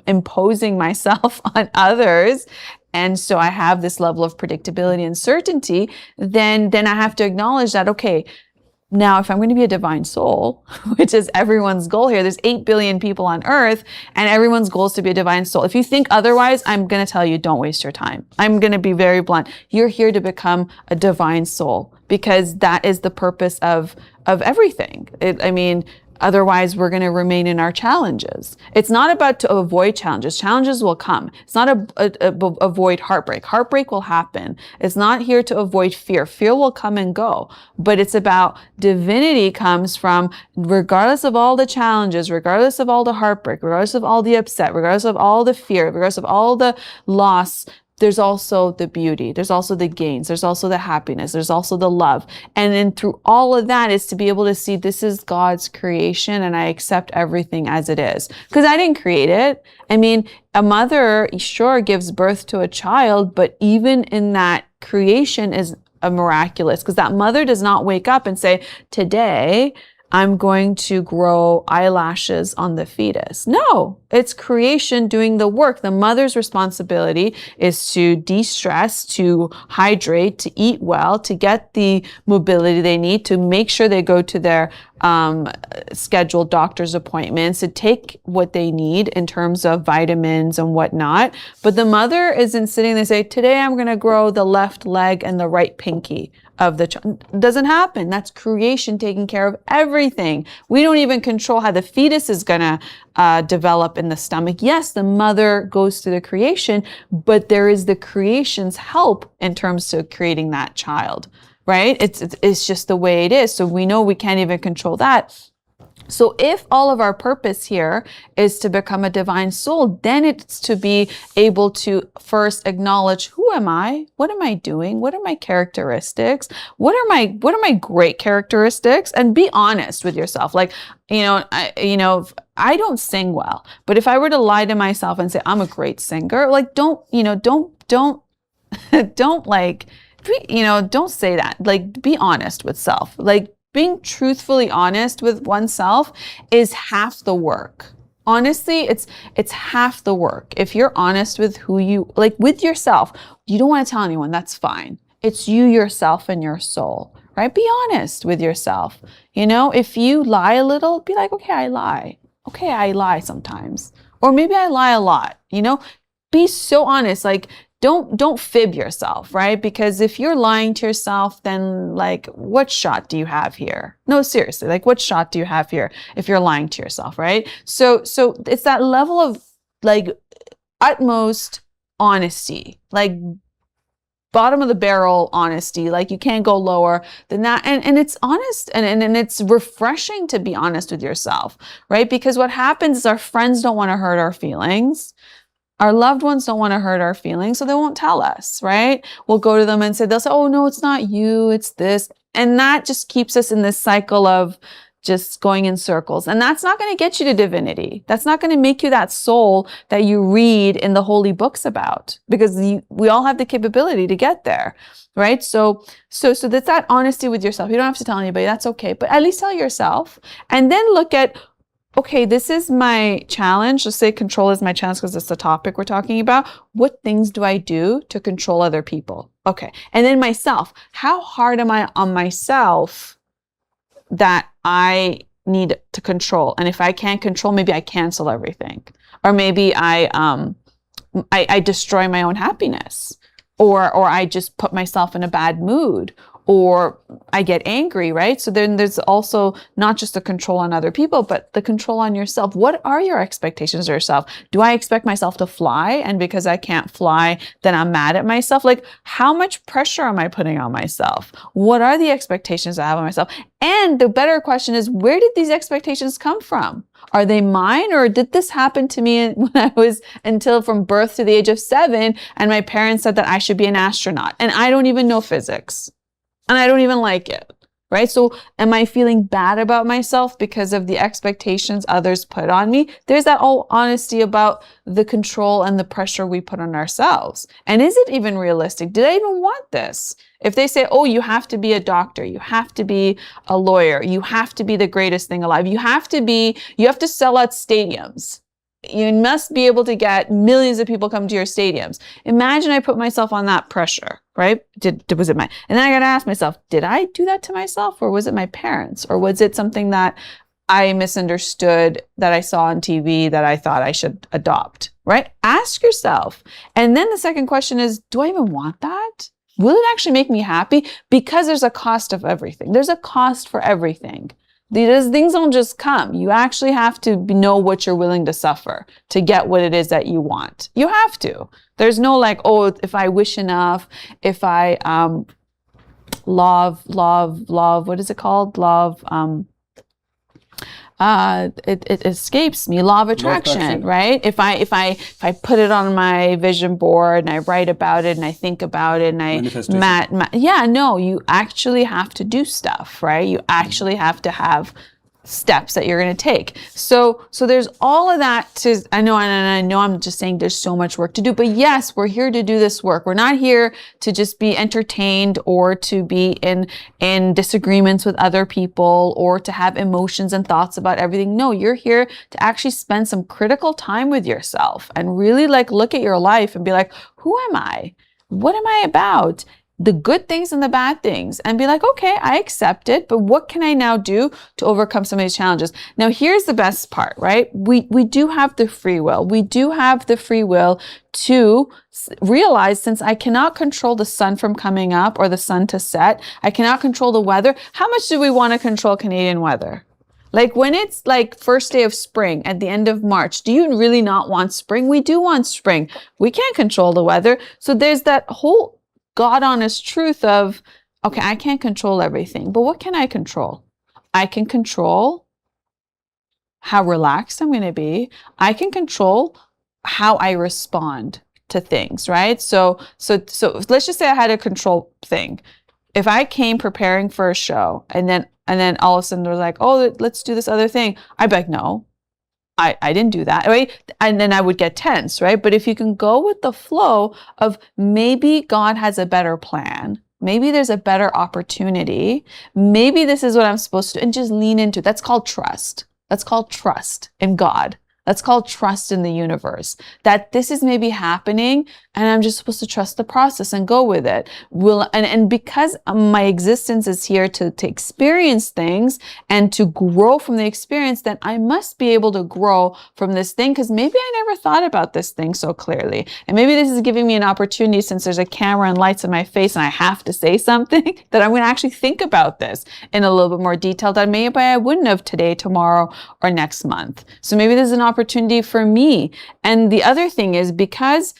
imposing myself on others, and so I have this level of predictability and certainty, then I have to acknowledge that, okay, now if I'm going to be a divine soul, which is everyone's goal here, there's 8 billion people on earth and everyone's goal is to be a divine soul. If you think otherwise, I'm going to tell you, don't waste your time. I'm going to be very blunt. You're here to become a divine soul because that is the purpose of everything. Otherwise, we're going to remain in our challenges. It's not about to avoid challenges. Challenges will come. It's not avoid heartbreak. Heartbreak will happen. It's not here to avoid fear. Fear will come and go. But it's about divinity comes from, regardless of all the challenges, regardless of all the heartbreak, regardless of all the upset, regardless of all the fear, regardless of all the loss, there's also the beauty. There's also the gains. There's also the happiness. There's also the love. And then through all of that is to be able to see this is God's creation and I accept everything as it is. Because I didn't create it. A mother sure gives birth to a child, but even in that creation is a miraculous because that mother does not wake up and say, today I'm going to grow eyelashes on the fetus. No, it's creation doing the work. The mother's responsibility is to de-stress, to hydrate, to eat well, to get the mobility they need, to make sure they go to their scheduled doctor's appointments, to take what they need in terms of vitamins and whatnot. But the mother isn't sitting there and say, today I'm going to grow the left leg and the right pinky. of the child. Doesn't happen. That's creation taking care of everything. We don't even control how the fetus is going to develop in the stomach. Yes, the mother goes through the creation, but there is the creation's help in terms of creating that child, right? It's just the way it is. So we know we can't even control that. So if all of our purpose here is to become a divine soul, then it's to be able to first acknowledge, who am I? What am I doing? What are my characteristics? What are my great characteristics? And be honest with yourself. Like, I don't sing well, but if I were to lie to myself and say, I'm a great singer, like, don't say that. Like, be honest with self. Like, being truthfully honest with oneself is half the work. Honestly, it's half the work. If you're honest with with yourself, you don't want to tell anyone, that's fine. It's you, yourself, and your soul, right? Be honest with yourself. If you lie a little, be like, okay, I lie. Okay, I lie sometimes. Or maybe I lie a lot, Be so honest, like, don't fib yourself, right? Because if you're lying to yourself, then like, what shot do you have here? No, seriously, like, what shot do you have here if you're lying to yourself, right? So it's that level of like utmost honesty, like bottom of the barrel honesty, like you can't go lower than that. And it's honest and it's refreshing to be honest with yourself, right? Because what happens is our friends don't want to hurt our feelings. Our loved ones don't want to hurt our feelings, so they won't tell us, right? We'll go to them and they'll say, oh, no, it's not you, it's this. And that just keeps us in this cycle of just going in circles. And that's not going to get you to divinity. That's not going to make you that soul that you read in the holy books about, because we all have the capability to get there, right? So that's that honesty with yourself. You don't have to tell anybody, that's okay, but at least tell yourself. And then look at, okay, this is my challenge. Let's say control is my challenge because it's the topic we're talking about. What things do I do to control other people? Okay. And then myself, how hard am I on myself that I need to control? And if I can't control, maybe I cancel everything. Or maybe I destroy my own happiness. Or I just put myself in a bad mood. Or I get angry, right? So then there's also not just the control on other people, but the control on yourself. What are your expectations of yourself? Do I expect myself to fly? And because I can't fly, then I'm mad at myself? Like, how much pressure am I putting on myself? What are the expectations I have on myself? And the better question is, where did these expectations come from? Are they mine, or did this happen to me when I was until from birth to the age of 7, and my parents said that I should be an astronaut, and I don't even know physics? And I don't even like it, right? So am I feeling bad about myself because of the expectations others put on me? There's that whole honesty about the control and the pressure we put on ourselves. And is it even realistic? Did I even want this? If they say, oh, you have to be a doctor, you have to be a lawyer, you have to be the greatest thing alive, you have to sell out stadiums. You must be able to get millions of people come to your stadiums. Imagine I put myself on that pressure, right? Was it and then I got to ask myself, did I do that to myself, or was it my parents, or was it something that I misunderstood that I saw on TV that I thought I should adopt, right? Ask yourself. And then the second question is, do I even want that? Will it actually make me happy? Because there's a cost of everything. There's a cost for everything. These things don't just come. You actually have to know what you're willing to suffer to get what it is that you want. You have to. There's no like, oh, if I wish enough, if I love, what is it called? Love, it escapes me. Law of attraction, right? If I put it on my vision board and I write about it and I think about it and you actually have to do stuff, right? You actually have to have steps that you're going to take. So there's all of that I know I'm just saying there's so much work to do, but yes, we're here to do this work. We're not here to just be entertained or to be in disagreements with other people or to have emotions and thoughts about everything. No, you're here to actually spend some critical time with yourself and really like look at your life and be like, who am I? What am I about? the good things and the bad things, and be like, okay, I accept it, but what can I now do to overcome some of these challenges? Now, here's the best part, right? We do have the free will. We do have the free will to realize, since I cannot control the sun from coming up or the sun to set, I cannot control the weather. How much do we want to control Canadian weather? Like when it's like first day of spring at the end of March, do you really not want spring? We do want spring. We can't control the weather. So there's that whole God honest truth of, okay, I can't control everything, but what can I control? I can control how relaxed I'm going to be. I can control how I respond to things, right? So let's just say I had a control thing. If I came preparing for a show and then all of a sudden they're like, oh, let's do this other thing, I'd be like, no, I didn't do that, right? And then I would get tense, right? But if you can go with the flow of maybe God has a better plan, maybe there's a better opportunity, maybe this is what I'm supposed to do, and just lean into it. That's called trust. That's called trust in God. That's called trust in the universe, that this is maybe happening and I'm just supposed to trust the process and go with it. And because my existence is here to experience things and to grow from the experience, then I must be able to grow from this thing, because maybe I never thought about this thing so clearly. And maybe this is giving me an opportunity, since there's a camera and lights in my face and I have to say something, that I'm going to actually think about this in a little bit more detail that maybe I wouldn't have today, tomorrow, or next month. So maybe there's an opportunity for me. And the other thing is, because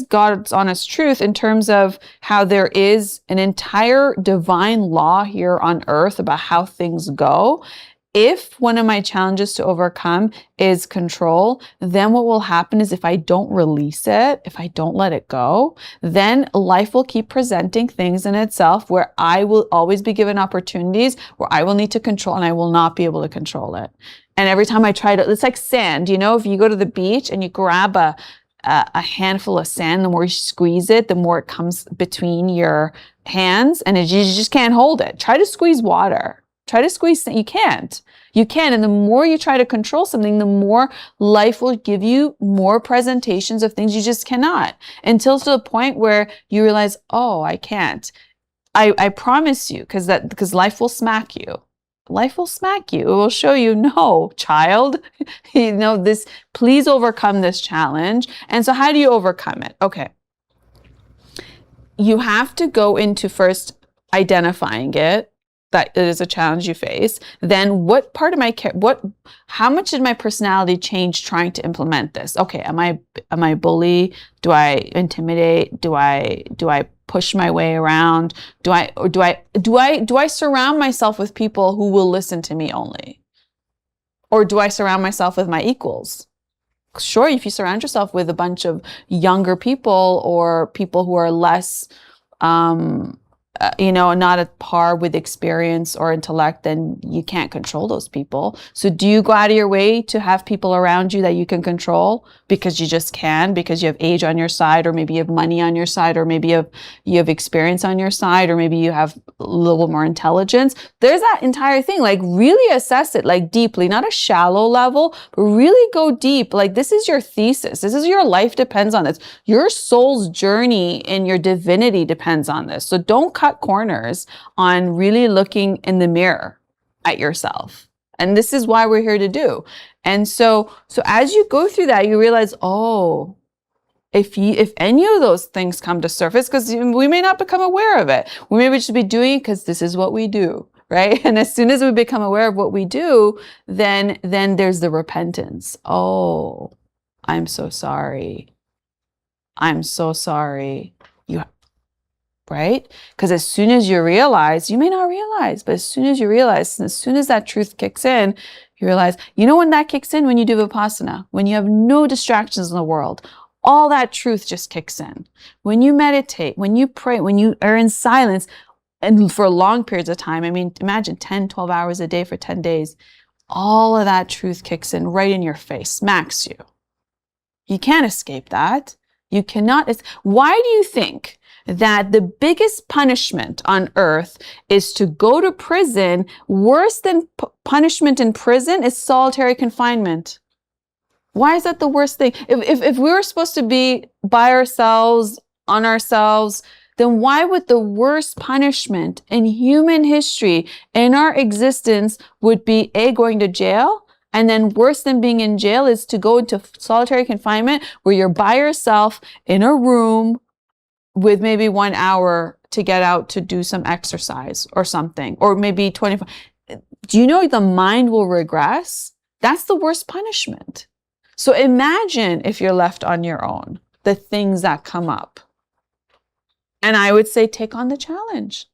God's honest truth in terms of how there is an entire divine law here on earth about how things go, if one of my challenges to overcome is control, then what will happen is, if I don't release it, if I don't let it go, then life will keep presenting things in itself where I will always be given opportunities where I will need to control and I will not be able to control it. And every time I try to, it's like sand, if you go to the beach and you grab a handful of sand, the more you squeeze it, the more it comes between your hands, and you just can't hold it. Try to squeeze water. Try to squeeze, you can't. You can. And the more you try to control something, the more life will give you more presentations of things you just cannot, until to the point where you realize, oh, I can't. I promise you, because life will smack you. Life will smack you. It will show you, no, child, please overcome this challenge. And so how do you overcome it? Okay. You have to go into first identifying it, that it is a challenge you face. Then what part of how much did my personality change trying to implement this? Okay. Am I a bully? Do I intimidate? Do I push my way around? Do I surround myself with people who will listen to me only? Or do I surround myself with my equals? Sure, if you surround yourself with a bunch of younger people or people who are less, not at par with experience or intellect, then you can't control those people. So do you go out of your way to have people around you that you can control because you just can, because you have age on your side, or maybe you have money on your side, or maybe you have experience on your side, or maybe you have a little more intelligence? There's that entire thing. Like, really assess it, like, deeply, not a shallow level, but really go deep. Like, this is your thesis. This is your life depends on this. Your soul's journey and your divinity depends on this. So don't cut corners on really looking in the mirror at yourself. And this is why we're here to do. And so as you go through that, you realize, oh, if any of those things come to surface, because we may not become aware of it. We maybe should be doing it because this is what we do, right? And as soon as we become aware of what we do, then there's the repentance. Oh, I'm so sorry. I'm so sorry. Right? Because as soon as you realize, you may not realize, but as soon as you realize, and as soon as that truth kicks in, you realize, when that kicks in? When you do Vipassana, when you have no distractions in the world, all that truth just kicks in. When you meditate, when you pray, when you are in silence, and for long periods of time, imagine 10, 12 hours a day for 10 days, all of that truth kicks in right in your face, smacks you. You can't escape that. You cannot. Why do you think that the biggest punishment on earth is to go to prison? Worse than punishment in prison is solitary confinement. Why is that the worst thing? If we were supposed to be by ourselves, on ourselves, then why would the worst punishment in human history, in our existence, would be A, going to jail? And then worse than being in jail is to go into solitary confinement where you're by yourself in a room with maybe 1 hour to get out to do some exercise or something, or maybe 25. Do you know the mind will regress? That's the worst punishment. So imagine if you're left on your own, the things that come up. And I would say, take on the challenge.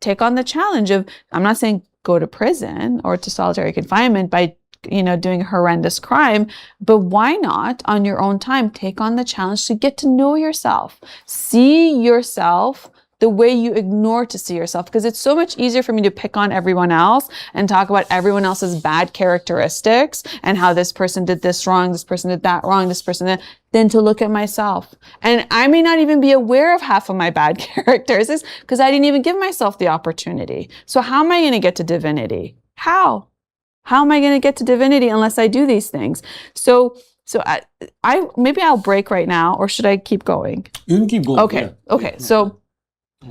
Take on the challenge of, I'm not saying go to prison or to solitary confinement by, doing a horrendous crime, but why not on your own time, take on the challenge to get to know yourself, see yourself the way you ignore to see yourself, because it's so much easier for me to pick on everyone else and talk about everyone else's bad characteristics and how this person did this wrong, this person did that wrong, this person did, than to look at myself. And I may not even be aware of half of my bad characteristics because I didn't even give myself the opportunity. So how am I going to get to divinity? How am I going to get to divinity unless I do these things? So I maybe I'll break right now, or should I keep going? You can keep going. Okay. Yeah. Okay.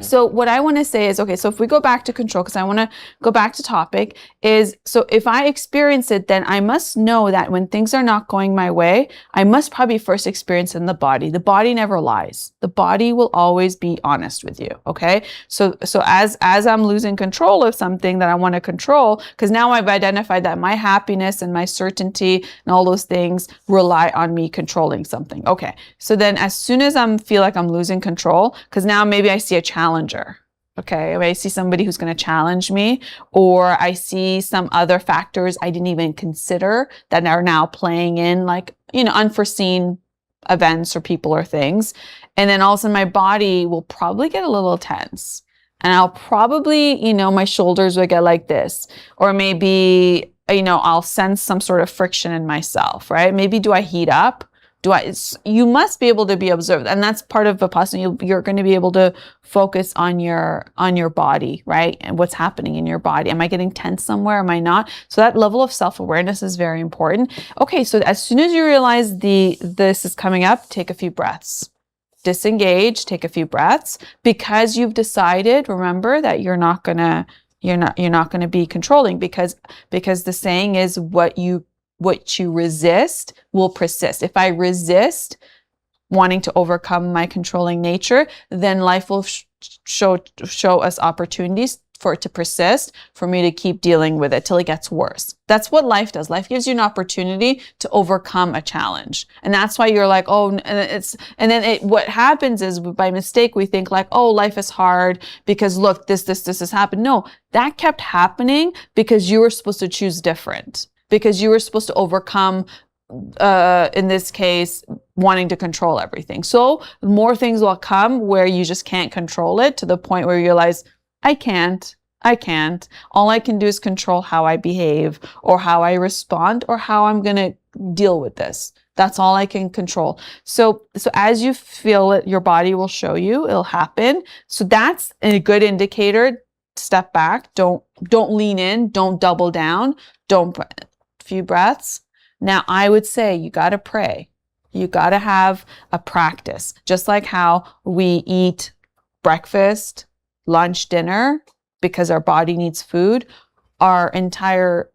So what I want to say is, okay, so if we go back to control, because I want to go back to topic, is so if I experience it, then I must know that when things are not going my way, I must probably first experience it in the body. The body never lies. The body will always be honest with you, okay? So as I'm losing control of something that I want to control, because now I've identified that my happiness and my certainty and all those things rely on me controlling something. Okay, so then as soon as I feel like I'm losing control, because now maybe I see a challenger. Okay, I see somebody who's going to challenge me, or I see some other factors I didn't even consider that are now playing in, like, unforeseen events or people or things. And then all of a sudden my body will probably get a little tense, and I'll probably, my shoulders will get like this, or maybe, I'll sense some sort of friction in myself, right? Maybe do I heat up? You must be able to be observed. And that's part of Vipassana. You're going to be able to focus on your body, right? And what's happening in your body. Am I getting tense somewhere? Am I not? So that level of self-awareness is very important. Okay. So as soon as you realize this is coming up, take a few breaths. Disengage, take a few breaths, because you've decided, remember, that you're not going to be controlling, because the saying is what you resist will persist. If I resist wanting to overcome my controlling nature, then life will show us opportunities for it to persist, for me to keep dealing with it till it gets worse. That's what life does. Life gives you an opportunity to overcome a challenge. And that's why you're like, what happens is, by mistake, we think like, oh, life is hard because look, this has happened. No, that kept happening because you were supposed to choose different. Because you were supposed to overcome, in this case, wanting to control everything. So more things will come where you just can't control it, to the point where you realize, I can't. All I can do is control how I behave, or how I respond, or how I'm going to deal with this. That's all I can control. So as you feel it, your body will show you, it'll happen. So that's a good indicator. Step back. Don't lean in. Don't double down. Few breaths. Now I would say you got to pray. You got to have a practice, just like how we eat breakfast, lunch, dinner, because our body needs food. Our entire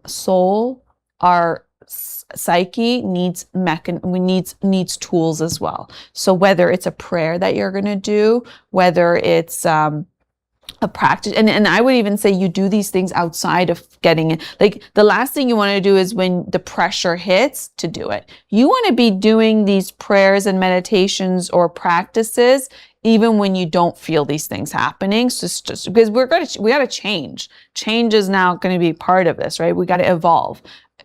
soul, our psyche needs tools as well. So whether it's a prayer that you're going to do, whether it's a practice, and I would even say you do these things outside of getting it. Like, the last thing you want to do is when the pressure hits to do it. You want to be doing these prayers and meditations or practices even when you don't feel these things happening. So just because we got to change. Change is now going to be part of this, right? We got to evolve.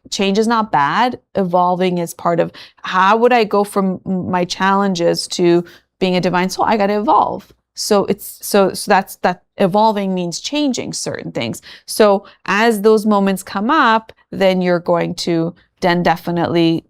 Change is not bad. Evolving is part of, how would I go from my challenges to being a divine soul? I got to evolve. So that's that. Evolving means changing certain things. So as those moments come up, then you're going to then definitely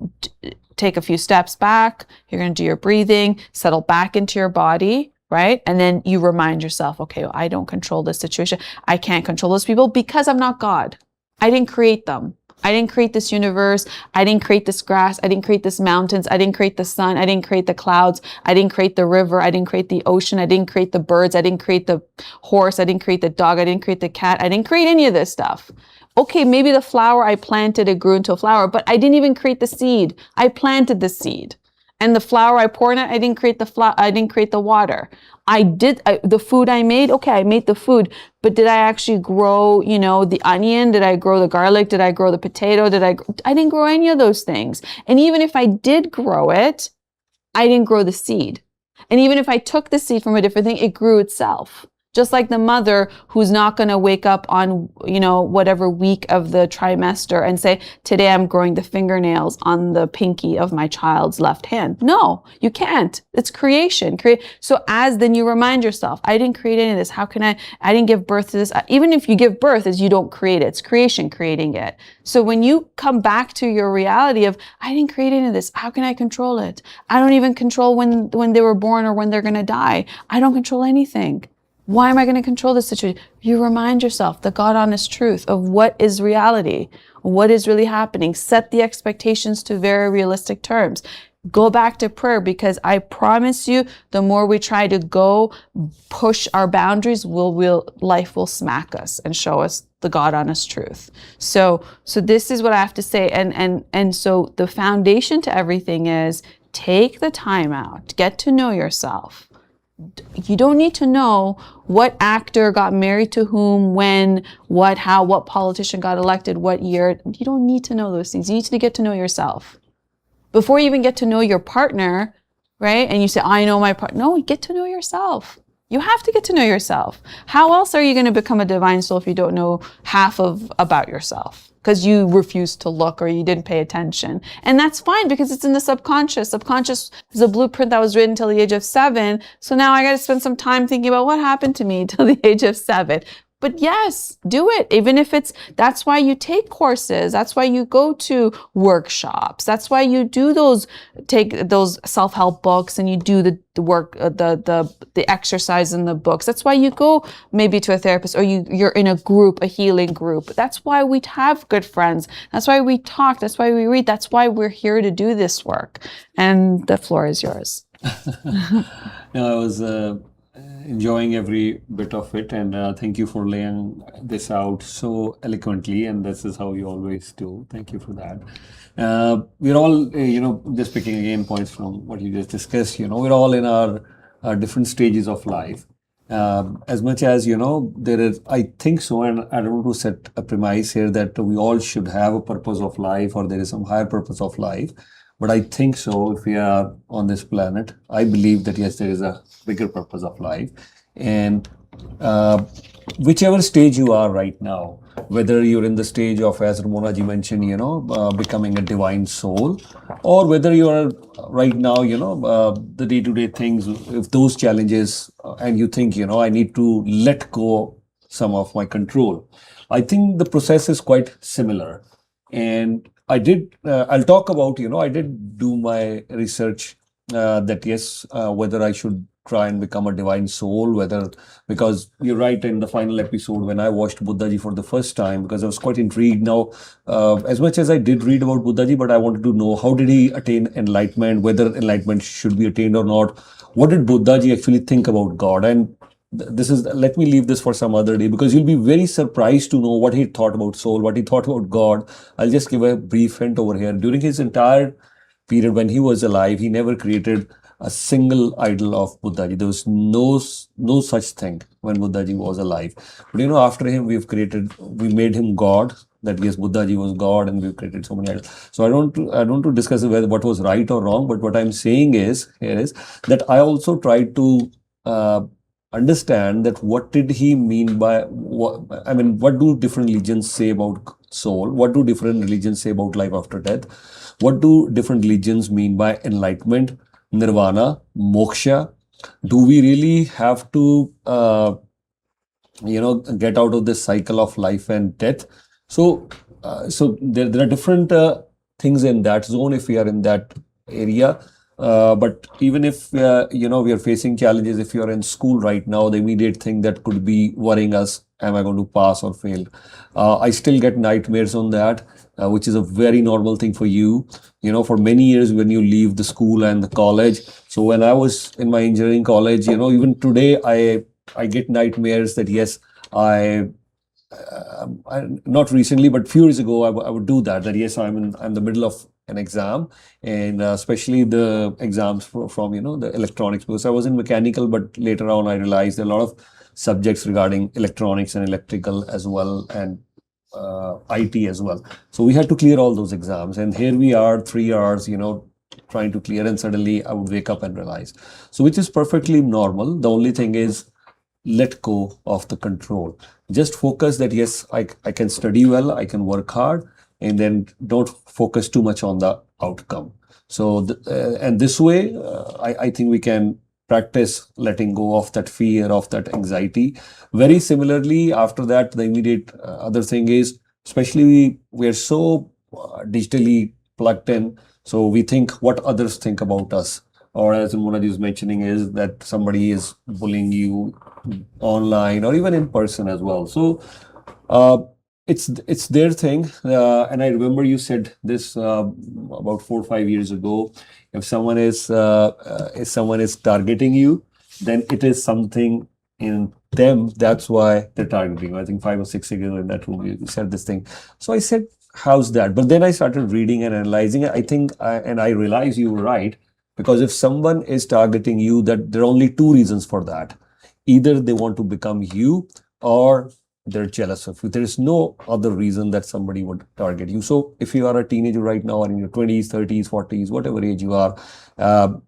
take a few steps back. You're going to do your breathing, settle back into your body, right? And then you remind yourself, okay, well, I don't control this situation. I can't control those people because I'm not God. I didn't create them. I didn't create this universe. I didn't create this grass. I didn't create this mountains. I didn't create the sun. I didn't create the clouds. I didn't create the river. I didn't create the ocean. I didn't create the birds. I didn't create the horse. I didn't create the dog. I didn't create the cat. I didn't create any of this stuff. Okay, maybe the flower I planted, it grew into a flower, but I didn't even create the seed. I planted the seed. And the flour I poured in it, I didn't create the flour, I didn't create the water. The food I made, okay, I made the food, but did I actually grow, the onion? Did I grow the garlic? Did I grow the potato? I didn't grow any of those things. And even if I did grow it, I didn't grow the seed. And even if I took the seed from a different thing, it grew itself. Just like the mother who's not going to wake up on, whatever week of the trimester and say, today I'm growing the fingernails on the pinky of my child's left hand. No, you can't. It's creation. So then you remind yourself, I didn't create any of this. How can I didn't give birth to this. Even if you give birth, you don't create it. It's creation creating it. So when you come back to your reality of, I didn't create any of this. How can I control it? I don't even control when they were born or when they're going to die. I don't control anything. Why am I going to control this situation? You remind yourself the God honest truth of what is reality, what is really happening. Set the expectations to very realistic terms. Go back to prayer, because I promise you, the more we try to go push our boundaries, life will smack us and show us the God honest truth. So this is what I have to say. And so the foundation to everything is take the time out, get to know yourself. You don't need to know what actor got married to whom, when, what, how, what politician got elected, what year. You don't need to know those things. You need to get to know yourself. Before you even get to know your partner, right? And you say, I know my partner. No, get to know yourself. You have to get to know yourself. How else are you going to become a divine soul if you don't know half about yourself? Because you refused to look or you didn't pay attention. And that's fine, because it's in the subconscious. Subconscious is a blueprint that was written till the age of 7. So now I got to spend some time thinking about what happened to me till the age of 7. But yes, do it. Even if that's why you take courses. That's why you go to workshops. That's why you take those self-help books and you do the work, the exercise in the books. That's why you go maybe to a therapist, or you're in a group, a healing group. That's why we have good friends. That's why we talk. That's why we read. That's why we're here to do this work. And the floor is yours. I was enjoying every bit of it, and thank you for laying this out so eloquently, and this is how you always do. Thank you for that. We're all, just picking again points from what you just discussed, we're all in our different stages of life. As much as, there is, I think so, and I don't want to set a premise here that we all should have a purpose of life, or there is some higher purpose of life. But I think so, if we are on this planet, I believe that yes, there is a bigger purpose of life. And whichever stage you are right now, whether you're in the stage of, as Ramona ji mentioned, becoming a divine soul, or whether you are right now, the day-to-day things, if those challenges, and you think, I need to let go some of my control. I think the process is quite similar. And I'll talk about, I did do my research that yes, whether I should try and become a divine soul, because you're right, in the final episode when I watched Buddha ji for the first time, because I was quite intrigued. Now, as much as I did read about Buddha ji, but I wanted to know, how did he attain enlightenment, whether enlightenment should be attained or not? What did Buddha ji actually think about God? And let me leave this for some other day, because you'll be very surprised to know what he thought about soul, what he thought about God. I'll just give a brief hint over here. During his entire period when he was alive, he never created a single idol of Buddha ji. There was no such thing when Buddha ji was alive. But after him, we made him God. That yes, Buddha ji was God, and we've created so many idols. So I don't want to discuss whether what was right or wrong. But what I'm saying is that I also tried to understand that what did he mean by what do different religions say about soul? What do different religions say about life after death? What do different religions mean by enlightenment, nirvana, moksha? Do we really have to get out of this cycle of life and death? So there are different things in that zone, if we are in that area. But even if we are facing challenges, if you are in school right now, the immediate thing that could be worrying us, am I going to pass or fail? I still get nightmares on that, which is a very normal thing for you. For many years when you leave the school and the college. So when I was in my engineering college, even today I get nightmares that yes, not recently, but few years ago, I would do that. That yes, I'm the middle of an exam, and especially the exams from the electronics, because I was in mechanical, but later on I realized there are a lot of subjects regarding electronics and electrical as well, and IT as well. So we had to clear all those exams, and here we are, 3 hours, trying to clear, and suddenly I would wake up and realize. So which is perfectly normal. The only thing is let go of the control. Just focus that yes, I can study well, I can work hard, and then don't focus too much on the outcome. So and this way, I think we can practice letting go of that fear, of that anxiety. Very similarly, after that, the immediate other thing is, especially we are so digitally plugged in, so we think what others think about us. Or as Monaji is mentioning, is that somebody is bullying you online or even in person as well. So uh, it's their thing. And I remember you said this about 4 or 5 years ago. If someone is targeting you, then it is something in them. That's why they're targeting you. I think 5 or 6 years ago in that room you said this thing. So I said, how's that? But then I started reading and analyzing it. I realized you were right, because if someone is targeting you, that there are only two reasons for that. Either they want to become you, or they're jealous of you. There is no other reason that somebody would target you. So if you are a teenager right now, or in your 20s, 30s, 40s, whatever age you are,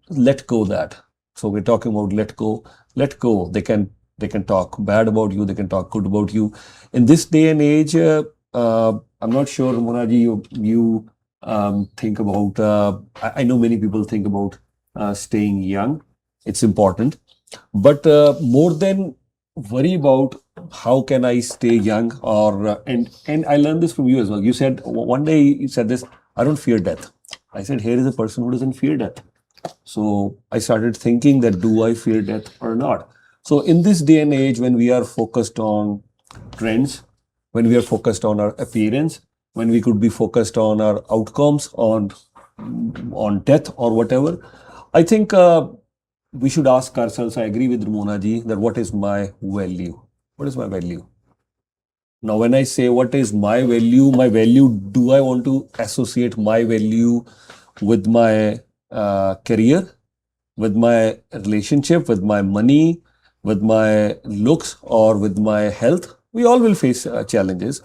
let go that. So we're talking about let go. Let go. They can talk bad about you. They can talk good about you. In this day and age, I'm not sure, Monaji, you think about. I know many people think about staying young. It's important, but more than worry about how can I stay young, or and I learned this from you as well. You said one day, you said this, I don't fear death. I said, here is a person who doesn't fear death. So I started thinking that, do I fear death or not? So in this day and age, when we are focused on trends, when we are focused on our appearance, when we could be focused on our outcomes, on death or whatever, I think we should ask ourselves. I agree with Ramona ji, that what is my value? What is my value? Now, when I say what is my value, do I want to associate my value with my career, with my relationship, with my money, with my looks, or with my health? We all will face challenges.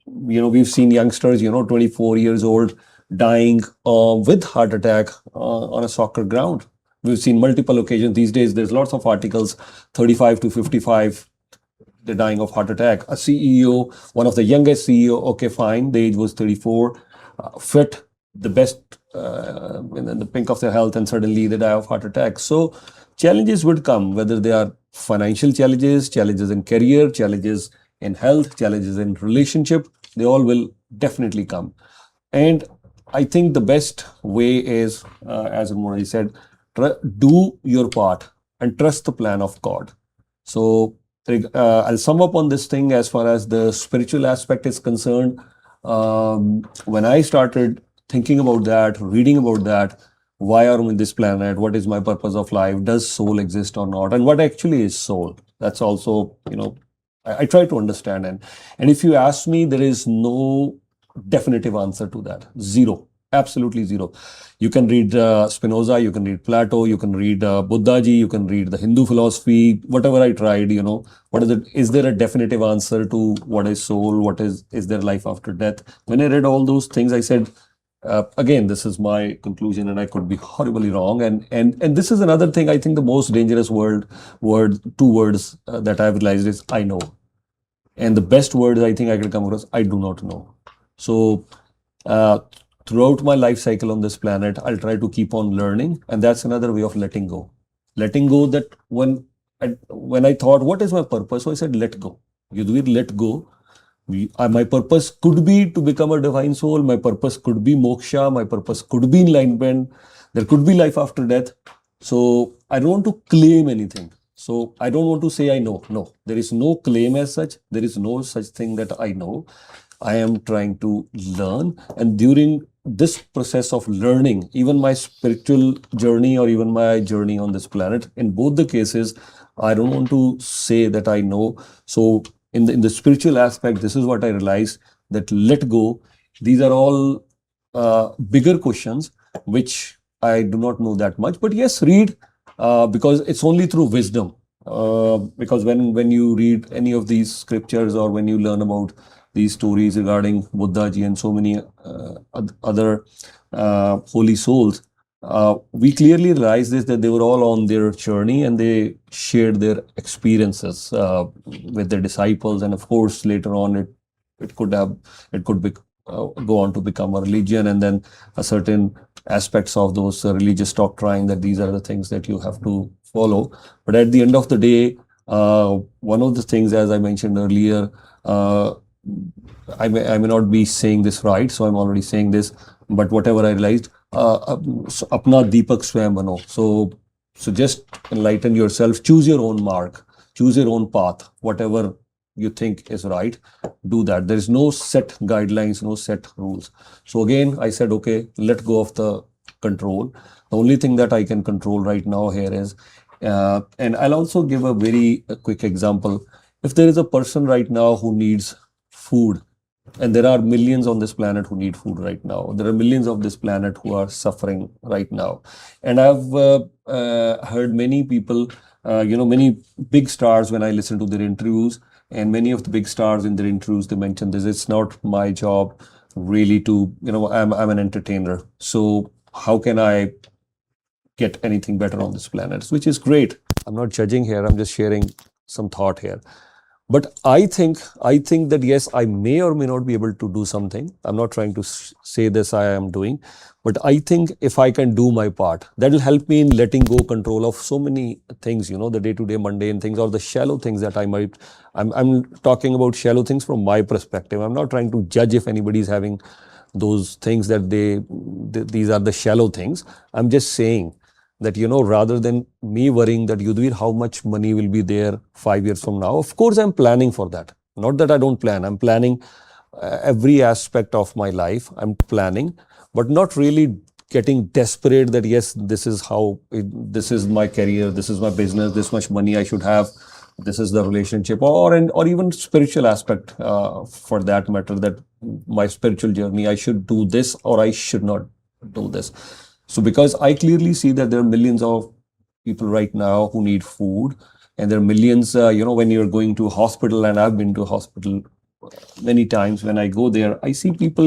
We've seen youngsters, 24 years old, dying with heart attack on a soccer ground. We've seen multiple occasions. These days, there's lots of articles, 35 to 55, they're dying of heart attack. A CEO, one of the youngest CEO, okay, fine, the age was 34, fit, the best, in the pink of their health, and suddenly they die of heart attack. So challenges would come, whether they are financial challenges, challenges in career, challenges in health, challenges in relationship, they all will definitely come. And I think the best way is, as Ramona said, do your part and trust the plan of God. So I'll sum up on this thing as far as the spiritual aspect is concerned. When I started thinking about that, reading about that, why are we on this planet? What is my purpose of life? Does soul exist or not? And what actually is soul? That's also, I try to understand. And if you ask me, there is no definitive answer to that. Zero. Absolutely zero. You can read Spinoza, you can read Plato, you can read Buddhaji, you can read the Hindu philosophy, whatever I tried, what is it? Is there a definitive answer to what is soul? What is there life after death? When I read all those things, I said, again, this is my conclusion, and I could be horribly wrong. And this is another thing. I think the most dangerous two words that I've realized is I know. And the best words I think I could come across, I do not know. So throughout my life cycle on this planet, I'll try to keep on learning. And that's another way of letting go. Letting go, that when I thought, what is my purpose? So I said, let go. Yudhvir, let go. My purpose could be to become a divine soul. My purpose could be moksha. My purpose could be enlightenment. There could be life after death. So I don't want to claim anything. So I don't want to say I know. No, there is no claim as such. There is no such thing that I know. I am trying to learn. And during this process of learning, even my spiritual journey or even my journey on this planet, in both the cases, I don't want to say that I know. So in the spiritual aspect, this is what I realized, that let go. These are all bigger questions which I do not know that much. But yes, read, because it's only through wisdom. Because when you read any of these scriptures, or when you learn about these stories regarding Buddha ji and so many other holy souls, we clearly realize this, that they were all on their journey and they shared their experiences with their disciples. And of course, later on, it could be go on to become a religion, and then a certain aspects of those religious doctrine, that these are the things that you have to follow. But at the end of the day, one of the things, as I mentioned earlier, I may not be saying this right, so I'm already saying this, but whatever I realized, so apna Deepak swayam bano. So just enlighten yourself, choose your own mark, choose your own path, whatever you think is right, do that. There is no set guidelines, no set rules. So again, I said, okay, let go of the control. The only thing that I can control right now here is, and I'll also give a very quick example. If there is a person right now who needs food, and there are millions on this planet who need food right now. There are millions of this planet who are suffering right now. And I've heard many people, many big stars, when I listen to their interviews, and many of the big stars in their interviews, they mention this: it's not my job really to, I'm an entertainer. So how can I get anything better on this planet? Which is great. I'm not judging here. I'm just sharing some thought here. But I think that yes, I may or may not be able to do something. I'm not trying to say this I am doing, but I think if I can do my part, that will help me in letting go control of so many things, the day-to-day mundane things, or the shallow things that I might. I'm talking about shallow things from my perspective. I'm not trying to judge if anybody is having those things, that these are the shallow things. I'm just saying that, rather than me worrying that, Yudhvir, how much money will be there 5 years from now? Of course, I'm planning for that. Not that I don't plan. I'm planning every aspect of my life. I'm planning, but not really getting desperate that, yes, this is my career, this is my business, this much money I should have, this is the relationship, or even spiritual aspect, for that matter, that my spiritual journey, I should do this or I should not do this. So because I clearly see that there are millions of people right now who need food, and there are millions, when you're going to a hospital, and I've been to a hospital many times, when I go there, I see people,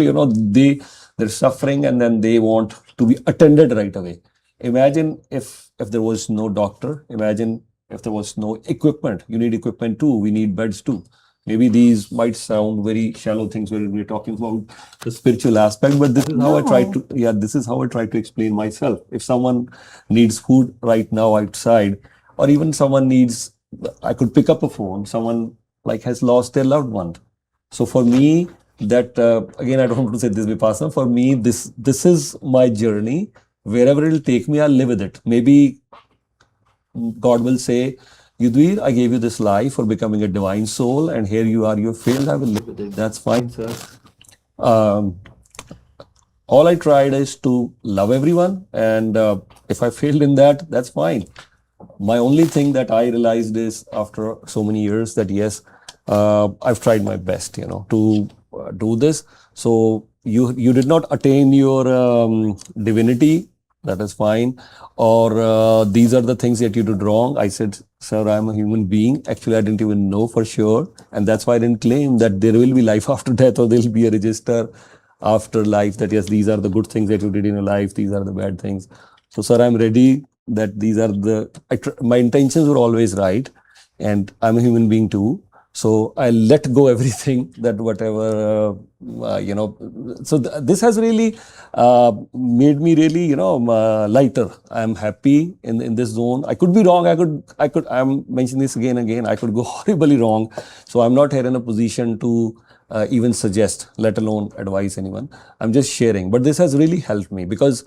they're suffering, and then they want to be attended right away. Imagine if there was no doctor. Imagine if there was no equipment. You need equipment too. We need beds too. Maybe these might sound very shallow things when we're talking about the spiritual aspect, but this is how this is how I try to explain myself. If someone needs food right now outside, or even someone needs, I could pick up a phone, someone like has lost their loved one. So for me, that, again, I don't want to say this Vipassana, for me, this is my journey. Wherever it'll take me, I'll live with it. Maybe God will say, Yudhvir, I gave you this life for becoming a divine soul, and here you are, you failed, I will live with it. That's fine, sir. All I tried is to love everyone, and if I failed in that, that's fine. My only thing that I realized is, after so many years, that yes, I've tried my best, to do this. So you did not attain your divinity. That is fine. Or these are the things that you did wrong. I said, sir, I'm a human being. Actually, I didn't even know for sure. And that's why I didn't claim that there will be life after death, or there will be a register after life, that yes, these are the good things that you did in your life. These are the bad things. So, sir, I'm ready, that these are my intentions were always right. And I'm a human being too. So I let go everything, that whatever, so this has really made me really, lighter. I'm happy in this zone. I could be wrong. I'm mentioning this again and again. I could go horribly wrong. So I'm not here in a position to even suggest, let alone advise anyone. I'm just sharing. But this has really helped me, because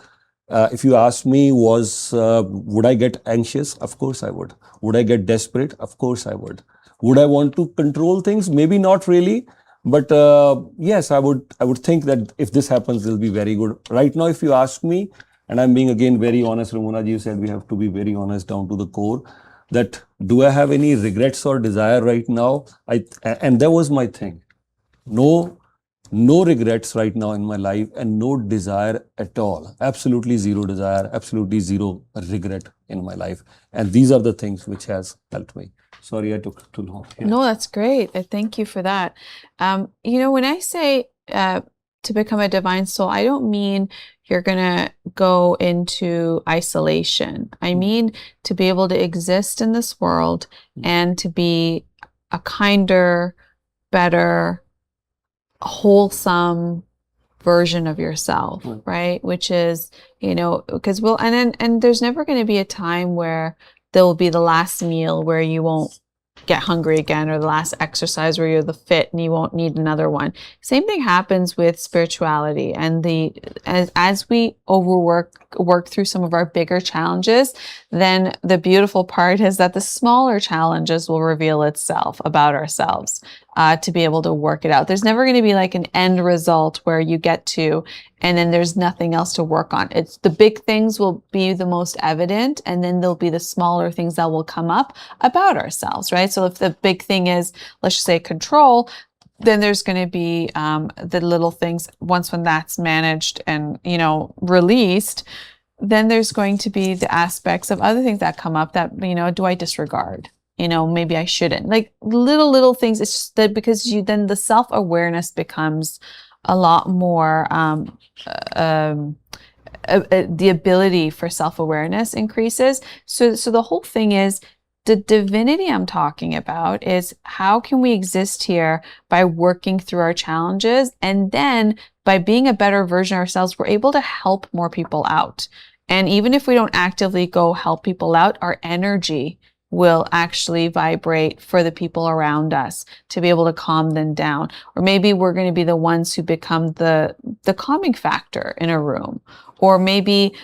If you ask me, would I get anxious? Of course I would. Would I get desperate? Of course I would. Would I want to control things? Maybe not really, but yes, I would. I would think that if this happens, it'll be very good. Right now, if you ask me, and I'm being again very honest, Ramona ji, you said we have to be very honest down to the core. That do I have any regrets or desire right now? And that was my thing. No, no regrets right now in my life and no desire at all. Absolutely zero desire, absolutely zero regret in my life. And these are the things which has helped me. Sorry, I took too long. Yeah. No, that's great. Thank you for that. When I say to become a divine soul, I don't mean you're going to go into isolation. I mean to be able to exist in this world and to be a kinder, better, wholesome version of yourself, right? Which is, because and there's never going to be a time where there will be the last meal where you won't get hungry again, or the last exercise where you're the fit and you won't need another one. Same thing happens with spirituality, and as we work through some of our bigger challenges, then the beautiful part is that the smaller challenges will reveal itself about ourselves, to be able to work it out. There's never going to be like an end result where you get to and then there's nothing else to work on. It's the big things will be the most evident, and then there'll be the smaller things that will come up about ourselves, right? So if the big thing is, let's just say, control, then there's going to be the little things. When that's managed and released, then there's going to be the aspects of other things that come up that do I disregard? Maybe I shouldn't. Like little things. It's just that because then the self-awareness becomes a lot more, the ability for self-awareness increases. So the whole thing is, the divinity I'm talking about is how can we exist here by working through our challenges, and then by being a better version of ourselves, we're able to help more people out. And even if we don't actively go help people out, our energy will actually vibrate for the people around us to be able to calm them down. Or maybe we're going to be the ones who become the calming factor in a room. Or maybe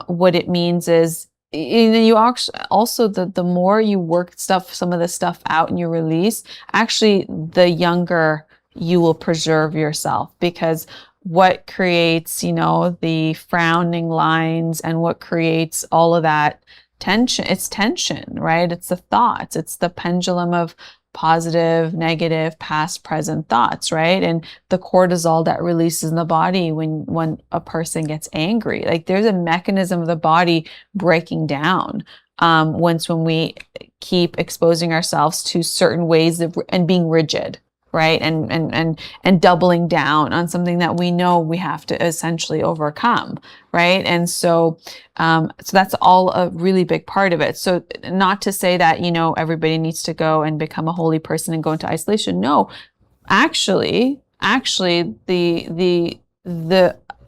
what it means is, you also, the more you work some of the stuff out and you release, actually the younger you will preserve yourself, because what creates, the frowning lines and what creates all of that tension, it's tension, right? It's the thoughts, it's the pendulum of positive, negative, past, present thoughts, right? And the cortisol that releases in the body when a person gets angry. Like there's a mechanism of the body breaking down when we keep exposing ourselves to certain ways and being rigid, right? And doubling down on something that we know we have to essentially overcome, right? And so that's all a really big part of it. So not to say that, everybody needs to go and become a holy person and go into isolation. No, actually, the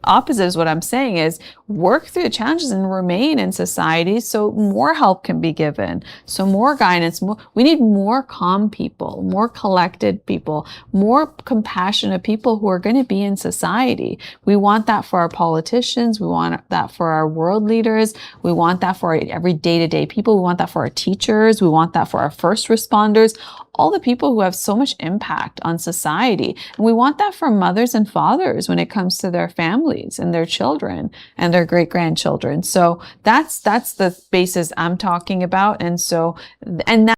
opposite is what I'm saying is work through the challenges and remain in society so more help can be given, so more guidance. We need more calm people, more collected people, more compassionate people who are going to be in society. We want that for our politicians. We want that for our world leaders. We want that for every day-to-day people. We want that for our teachers. We want that for our first responders, all the people who have so much impact on society. And we want that for mothers and fathers when it comes to their families and their children and their great-grandchildren. So that's the basis I'm talking about. And so, and that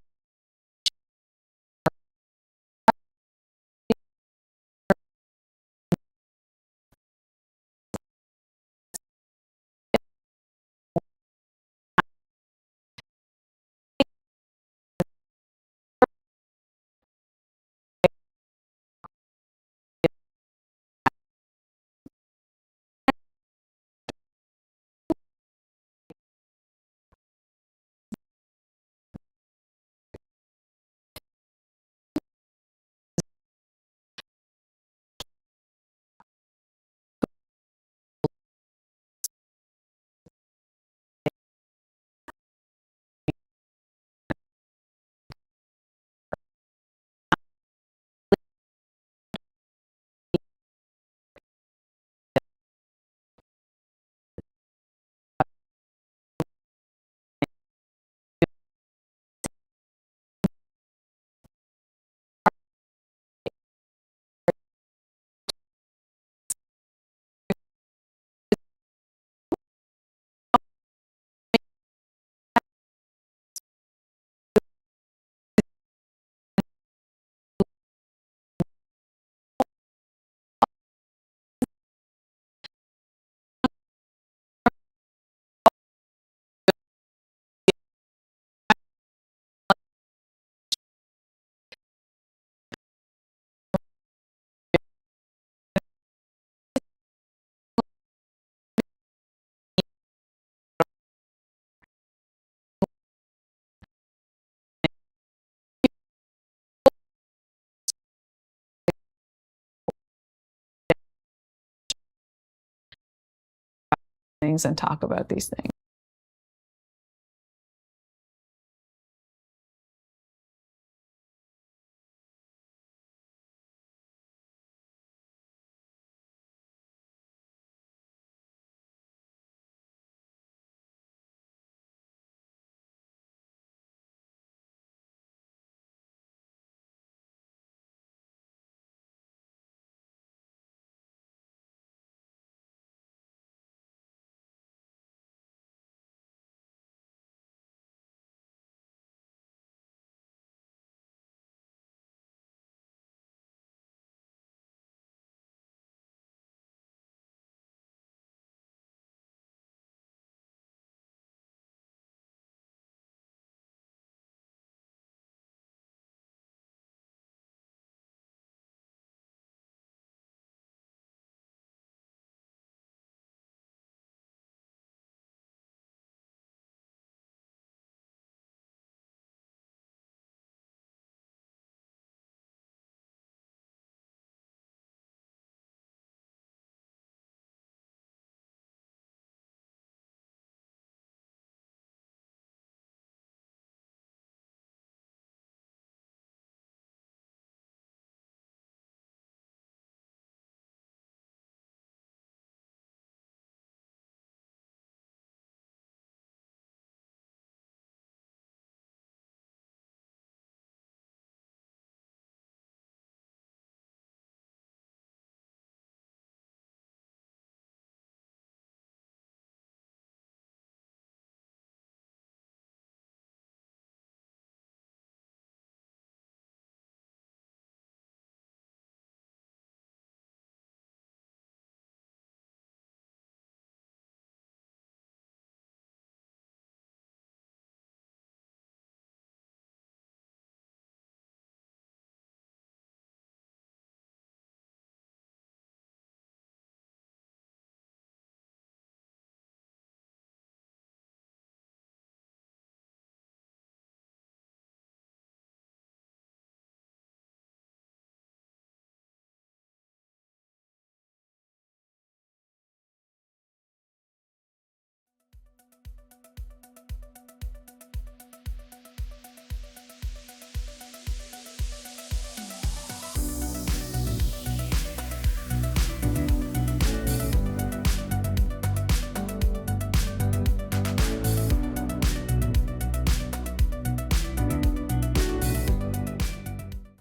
things and talk about these things.